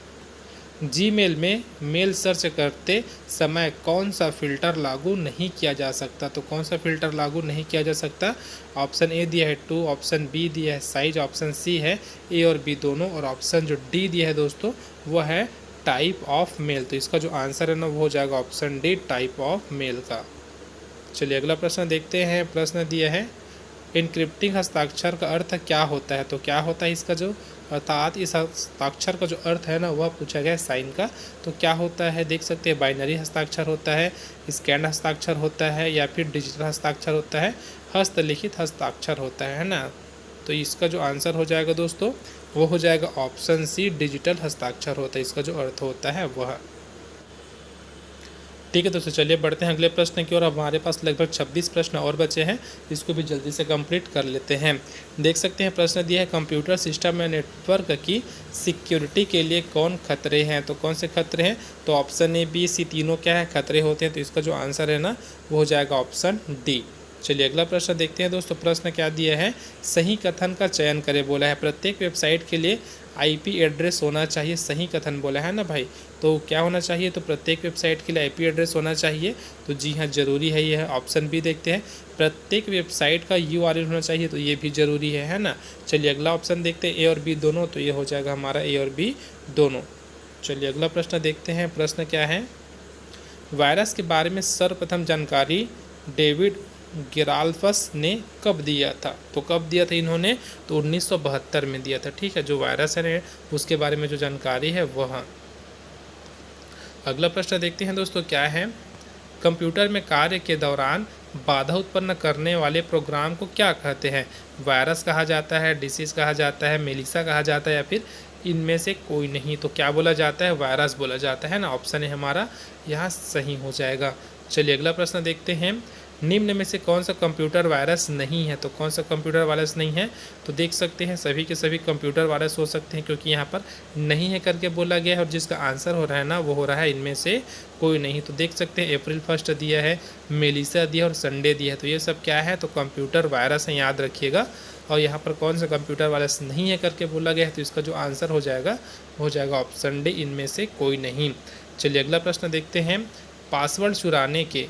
जीमेल में मेल सर्च करते समय कौन सा फ़िल्टर लागू नहीं किया जा सकता। तो कौन सा फ़िल्टर लागू नहीं किया जा सकता, ऑप्शन ए दिया है 2, ऑप्शन बी दिया है साइज, ऑप्शन सी है ए और बी दोनों, और ऑप्शन जो डी दिया है दोस्तों वो है टाइप ऑफ मेल। तो इसका जो आंसर है ना वो हो जाएगा option D, type of male का। चलिए अगला प्रश्न देखते हैं। प्रश्न दिया है इनक्रिप्टिंग हस्ताक्षर का अर्थ क्या होता है। तो क्या होता है इसका जो अर्थात इस हस्ताक्षर का जो अर्थ है ना वह पूछा गया है साइन का। तो क्या होता है देख सकते हैं, बाइनरी हस्ताक्षर होता है, स्कैन हस्ताक्षर होता है या फिर डिजिटल हस्ताक्षर होता है, हस्तलिखित हस्ताक्षर होता है ना। तो इसका जो आंसर हो जाएगा दोस्तों वो हो जाएगा ऑप्शन सी, डिजिटल हस्ताक्षर होता है, इसका जो अर्थ होता है वह। ठीक है दोस्तों, चलिए बढ़ते हैं अगले प्रश्न की ओर। अब हमारे पास लगभग 26 प्रश्न और बचे हैं, इसको भी जल्दी से कंप्लीट कर लेते हैं। देख सकते हैं प्रश्न दिया है कंप्यूटर सिस्टम में नेटवर्क की सिक्योरिटी के लिए कौन खतरे हैं। तो कौन से खतरे हैं, तो ऑप्शन ए बी सी तीनों क्या है, खतरे होते हैं। तो इसका जो आंसर है ना वो हो जाएगा ऑप्शन डी। चलिए अगला प्रश्न देखते हैं दोस्तों। प्रश्न क्या दिया है, सही कथन का चयन करें बोला है। प्रत्येक वेबसाइट के लिए आईपी एड्रेस होना चाहिए, सही कथन बोला है ना भाई। तो क्या होना चाहिए, तो प्रत्येक वेबसाइट के लिए आईपी एड्रेस होना चाहिए। तो जी हाँ, ज़रूरी है यह। ऑप्शन बी देखते हैं, प्रत्येक वेबसाइट का यूआरएल होना चाहिए। तो ये भी ज़रूरी है ना। चलिए अगला ऑप्शन देखते हैं, ए और बी दोनों। तो ये हो जाएगा हमारा ए और बी दोनों। चलिए अगला प्रश्न देखते हैं। प्रश्न क्या है, वायरस के बारे में सर्वप्रथम जानकारी डेविड गिराल्फस ने कब दिया था। तो कब दिया था इन्होंने, तो 1972 में दिया था। ठीक है, जो वायरस है उसके बारे में जो जानकारी है वह। अगला प्रश्न देखते हैं दोस्तों, क्या है, कंप्यूटर में कार्य के दौरान बाधा उत्पन्न करने वाले प्रोग्राम को क्या कहते हैं। वायरस कहा जाता है, डिसीज़ कहा जाता है, मेलिसा कहा जाता है या फिर इनमें से कोई नहीं। तो क्या बोला जाता है, वायरस बोला जाता है ना। ऑप्शन है हमारा यहाँ सही हो जाएगा। चलिए अगला प्रश्न देखते हैं। निम्न में से कौन सा कंप्यूटर वायरस नहीं है। तो कौन सा कंप्यूटर वायरस नहीं है, तो देख सकते हैं सभी के सभी कंप्यूटर वायरस हो सकते हैं, क्योंकि यहाँ पर नहीं है करके बोला गया है और जिसका आंसर हो रहा है ना वो हो रहा है इनमें से कोई नहीं। तो देख सकते हैं अप्रैल 1 दिया है, मेलिसा दिया और संडे दिया है। तो ये सब क्या है, तो कंप्यूटर वायरस है, याद रखिएगा। और यहाँ पर कौन सा कंप्यूटर वायरस नहीं है करके बोला गया है, तो इसका जो आंसर हो जाएगा ऑप्शन डी, इनमें से कोई नहीं। चलिए अगला प्रश्न देखते हैं। पासवर्ड चुराने के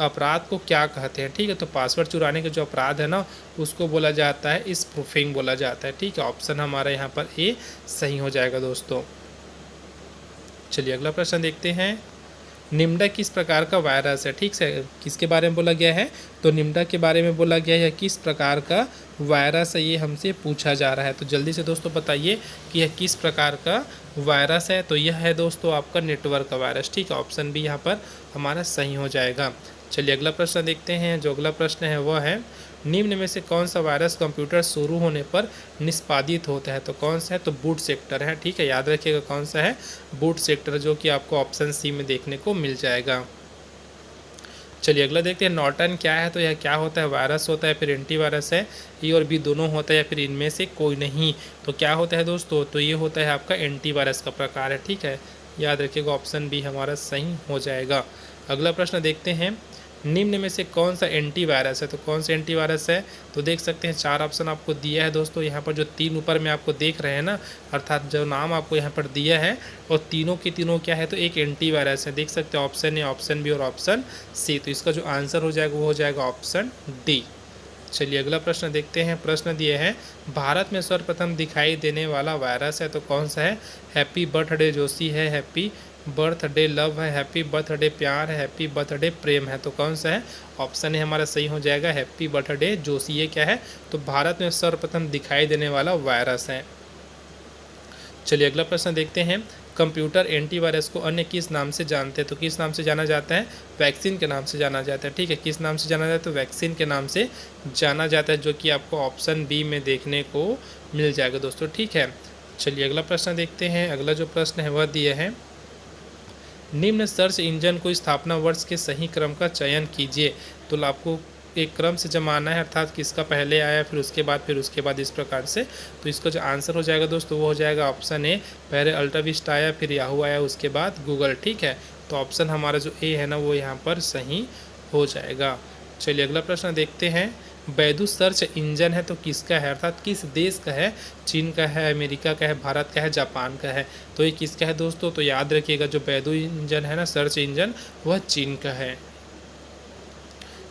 अपराध को क्या कहते हैं। ठीक है, तो पासवर्ड चुराने के जो अपराध है ना उसको बोला जाता है स्पूफिंग बोला जाता है। ठीक है, ऑप्शन हमारा यहाँ पर ए सही हो जाएगा दोस्तों। चलिए अगला प्रश्न देखते हैं। निम्डा किस प्रकार का वायरस है। ठीक है, किसके बारे में बोला गया है, तो निम्डा के बारे में बोला गया है। किस प्रकार का वायरस है ये हमसे पूछा जा रहा है। तो जल्दी से दोस्तों बताइए कि यह किस प्रकार का वायरस है। तो यह है दोस्तों आपका नेटवर्क का वायरस। ठीक है, ऑप्शन बी यहाँ पर हमारा सही हो जाएगा। चलिए अगला प्रश्न देखते हैं। जो अगला प्रश्न है वह है, निम्न में से कौन सा वायरस कंप्यूटर शुरू होने पर निष्पादित होता है। तो कौन सा है, तो बूट सेक्टर है। ठीक है, याद रखिएगा कौन सा है, बूट सेक्टर, जो कि आपको ऑप्शन सी में देखने को मिल जाएगा। चलिए अगला देखते हैं। नॉर्टन क्या है, तो यह क्या होता है, वायरस होता है फिर एंटीवायरस है, ए और बी दोनों होता है या फिर इनमें से कोई नहीं। तो क्या होता है दोस्तों, तो ये होता है आपका एंटीवायरस का प्रकार है। ठीक है, याद रखिएगा ऑप्शन बी हमारा सही हो जाएगा। अगला प्रश्न देखते हैं। निम्न में से कौन सा एंटीवायरस है। तो कौन सा एंटीवायरस है, तो देख सकते हैं 4 ऑप्शन आपको दिया है दोस्तों। यहाँ पर जो 3 ऊपर में आपको देख रहे हैं ना, अर्थात जो नाम आपको यहाँ पर दिया है और तीनों के तीनों क्या है, तो एक एंटीवायरस है। देख सकते हैं ऑप्शन ए, ऑप्शन बी और ऑप्शन सी। तो इसका जो आंसर हो जाएगा वो हो जाएगा ऑप्शन डी। चलिए अगला प्रश्न देखते हैं। प्रश्न दिए हैं, भारत में सर्वप्रथम दिखाई देने वाला वायरस है। तो कौन सा है, हैप्पी बर्थडे जोशी है, हैप्पी बर्थडे लव है, हैप्पी बर्थडे प्यार है, हैप्पी बर्थडे प्रेम है। तो कौन सा है, ऑप्शन है हमारा सही हो जाएगा हैप्पी बर्थडे जोशी। ये क्या है, तो भारत में सर्वप्रथम दिखाई देने वाला वायरस है। चलिए अगला प्रश्न देखते हैं। कंप्यूटर एंटीवायरस को अन्य किस नाम से जानते हैं? तो किस नाम से जाना जाता है? वैक्सीन के नाम से जाना जाता है। ठीक है, किस नाम से जाना जाता है? तो वैक्सीन के नाम से जाना जाता है, जो कि आपको ऑप्शन बी में देखने को मिल जाएगा दोस्तों। ठीक है, चलिए अगला प्रश्न देखते हैं। अगला जो प्रश्न है वह दिया है, निम्न सर्च इंजन को स्थापना वर्ष के सही क्रम का चयन कीजिए। तो आपको एक क्रम से जमाना है, अर्थात किसका पहले आया फिर उसके बाद इस प्रकार से। तो इसका जो आंसर हो जाएगा दोस्तों वो हो जाएगा ऑप्शन ए, पहले अल्ट्राविस्ट आया फिर याहू आया उसके बाद गूगल। ठीक है, तो ऑप्शन हमारा जो ए है ना वो यहाँ पर सही हो जाएगा। चलिए अगला प्रश्न देखते हैं, बैदू सर्च इंजन है तो किसका है, अर्थात किस देश का है? चीन का है, अमेरिका का है, भारत का है, जापान का है? तो ये किसका है दोस्तों? तो याद रखिएगा जो बैदू इंजन है ना, सर्च इंजन, वह चीन का है।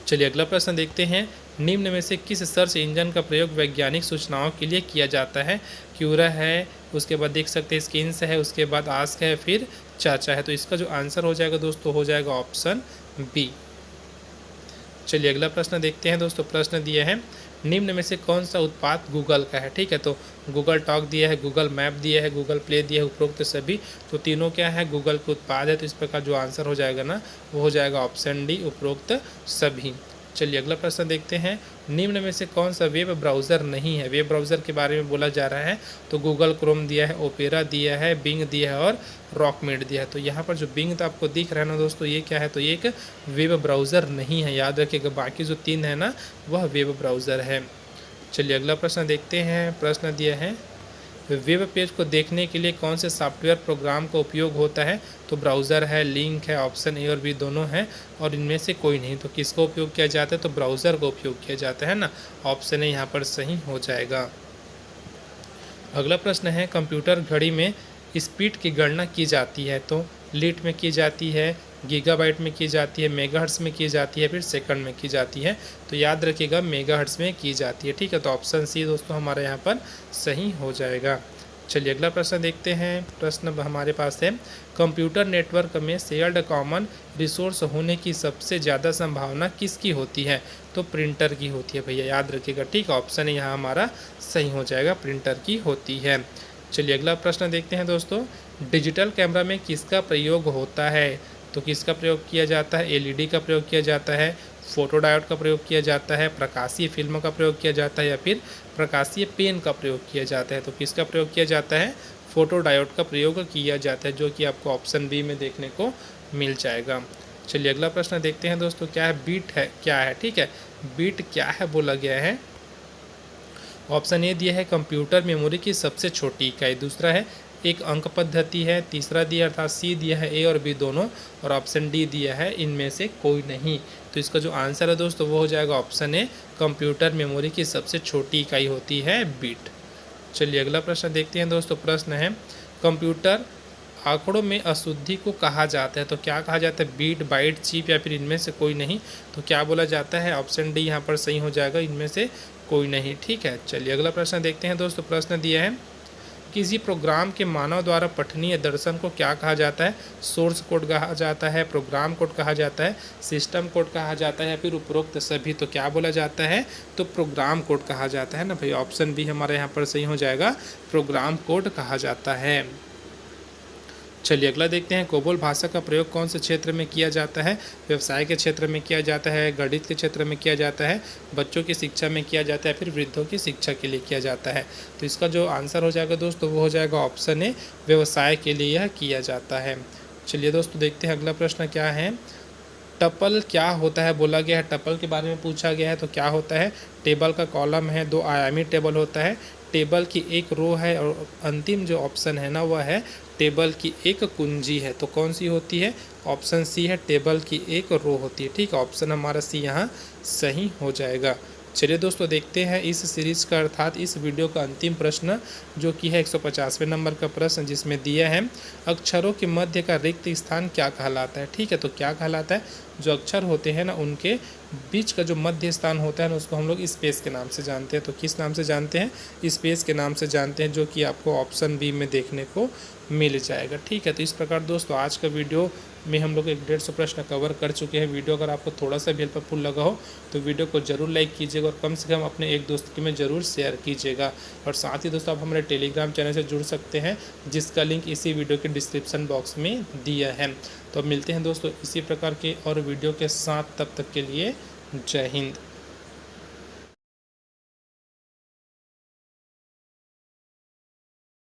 चलिए अगला प्रश्न देखते हैं, निम्न में से किस सर्च इंजन का प्रयोग वैज्ञानिक सूचनाओं के लिए किया जाता है? क्यूरा है, उसके बाद देख सकते हैं स्किन्स है, उसके बाद आस्क है, फिर चाचा है। तो इसका जो आंसर हो जाएगा दोस्तों हो जाएगा ऑप्शन बी। चलिए अगला प्रश्न देखते हैं दोस्तों। प्रश्न दिया है, निम्न में से कौन सा उत्पाद गूगल का है? ठीक है, तो गूगल टॉक दिया है, गूगल मैप दिया है, गूगल प्ले दिया है, उपरोक्त सभी। तो तीनों क्या है? गूगल के उत्पाद है। तो इस प्रकार जो आंसर हो जाएगा ना वो हो जाएगा ऑप्शन डी, उपरोक्त सभी। चलिए अगला प्रश्न देखते हैं, निम्न में से कौन सा वेब ब्राउज़र नहीं है? वेब ब्राउज़र के बारे में बोला जा रहा है। तो गूगल क्रोम दिया है, ओपेरा दिया है, बिंग दिया है और रॉकमेड दिया है। तो यहाँ पर जो बिंग तो आपको दिख रहा है ना दोस्तों, ये क्या है? तो ये एक वेब ब्राउज़र नहीं है, याद रखिएगा। बाकी जो तीन है ना वह वेब ब्राउज़र है। चलिए अगला प्रश्न देखते हैं। प्रश्न दिया है, वेब पेज को देखने के लिए कौन से सॉफ्टवेयर प्रोग्राम का उपयोग होता है? तो ब्राउज़र है, लिंक है, ऑप्शन ए और बी दोनों हैं और इनमें से कोई नहीं। तो किसका उपयोग किया जाता है? तो ब्राउज़र का उपयोग किया जाता है ना, ऑप्शन ए यहाँ पर सही हो जाएगा। अगला प्रश्न है, कंप्यूटर घड़ी में स्पीड की गणना की जाती है। तो लीट में की जाती है, गीगाबाइट में की जाती है, मेगाहर्ट्ज़ में की जाती है, फिर सेकंड में की जाती है। तो याद रखिएगा मेगाहर्ट्ज़ में की जाती है। ठीक है, तो ऑप्शन सी दोस्तों हमारे यहाँ पर सही हो जाएगा। चलिए अगला प्रश्न देखते हैं। प्रश्न हमारे पास है, कंप्यूटर नेटवर्क में शेयर्ड कॉमन रिसोर्स होने की सबसे ज़्यादा संभावना किसकी होती है? तो प्रिंटर की होती है भैया, याद रखिएगा। ठीक, ऑप्शन यहाँ हमारा सही हो जाएगा, प्रिंटर की होती है। चलिए अगला प्रश्न देखते हैं दोस्तों, डिजिटल कैमरा में किसका प्रयोग होता है? तो किसका प्रयोग किया जाता है? एलईडी का प्रयोग किया जाता है, फोटो डायोड का प्रयोग किया जाता है, प्रकाशीय फिल्म का प्रयोग किया जाता है या फिर प्रकाशीय पेन का प्रयोग किया जाता है? तो किसका प्रयोग किया जाता है? फोटो डायोड का प्रयोग किया जाता है, जो कि आपको ऑप्शन बी में देखने को मिल जाएगा। चलिए अगला प्रश्न देखते हैं दोस्तों, क्या है? बीट है क्या है? ठीक है, बीट क्या है बोला गया है। ऑप्शन ए दिया है कंप्यूटर मेमोरी की सबसे छोटी इकाई, दूसरा है एक अंक पद्धति है, तीसरा दिया अर्थात सी दिया है ए और बी दोनों, और ऑप्शन डी दिया है इनमें से कोई नहीं। तो इसका जो आंसर है दोस्तों वो हो जाएगा ऑप्शन ए, कंप्यूटर मेमोरी की सबसे छोटी इकाई होती है बीट। चलिए अगला प्रश्न देखते हैं दोस्तों। प्रश्न है, कंप्यूटर आंकड़ों में अशुद्धि को कहा जाता है। तो क्या कहा जाता है? बीट, बाइट, चिप या फिर इनमें से कोई नहीं? तो क्या बोला जाता है? ऑप्शन डी यहाँ पर सही हो जाएगा, इनमें से कोई नहीं। ठीक है, चलिए अगला प्रश्न देखते हैं दोस्तों। प्रश्न दिया है, किसी प्रोग्राम के मानव द्वारा पठनीय दर्शन को क्या कहा जाता है? सोर्स कोड कहा जाता है, प्रोग्राम कोड कहा जाता है, सिस्टम कोड कहा जाता है या फिर उपरोक्त सभी? तो क्या बोला जाता है? तो प्रोग्राम कोड कहा जाता है ना भाई, ऑप्शन बी हमारे यहाँ पर सही हो जाएगा, प्रोग्राम कोड कहा जाता है। चलिए अगला देखते हैं, कोबोल भाषा का प्रयोग कौन से क्षेत्र में किया जाता है? व्यवसाय के क्षेत्र में किया जाता है, गणित के क्षेत्र में किया जाता है, बच्चों की शिक्षा में किया जाता है, फिर वृद्धों की शिक्षा के लिए किया जाता है? तो इसका जो आंसर हो जाएगा दोस्तों वो हो जाएगा ऑप्शन ए, व्यवसाय के लिए यह किया जाता है। चलिए दोस्तों देखते हैं अगला प्रश्न क्या है, टपल क्या होता है बोला गया है, टपल के बारे में पूछा गया है। तो क्या होता है? टेबल का कॉलम है, दो आयामी टेबल होता है, टेबल की एक रो है और अंतिम जो ऑप्शन है ना वह है टेबल की एक कुंजी है। तो कौन सी होती है? ऑप्शन सी है, टेबल की एक रो होती है। ठीक है, ऑप्शन हमारा सी यहाँ सही हो जाएगा। चलिए दोस्तों देखते हैं इस सीरीज़ का अर्थात इस वीडियो का अंतिम प्रश्न, जो कि है 150वें नंबर का प्रश्न, जिसमें दिया है अक्षरों के मध्य का रिक्त स्थान क्या कहलाता है? ठीक है, तो क्या कहलाता है? जो अक्षर होते हैं ना उनके बीच का जो मध्य स्थान होता है ना उसको हम लोग स्पेस के नाम से जानते हैं। तो किस नाम से जानते हैं? स्पेस के नाम से जानते हैं, जो कि आपको ऑप्शन बी में देखने को मिल जाएगा। ठीक है, तो इस प्रकार दोस्तों आज का वीडियो में हम लोग 150 प्रश्न कवर कर चुके हैं। वीडियो अगर आपको थोड़ा सा भी हेल्पफुल लगा हो तो वीडियो को जरूर लाइक कीजिएगा और कम से कम अपने एक दोस्त के में ज़रूर शेयर कीजिएगा। और साथ ही दोस्तों आप हमारे टेलीग्राम चैनल से जुड़ सकते हैं, जिसका लिंक इसी वीडियो के डिस्क्रिप्शन बॉक्स में दिया है। तो अब मिलते हैं दोस्तों इसी प्रकार के और वीडियो के साथ, तब तक के लिए जय हिंद।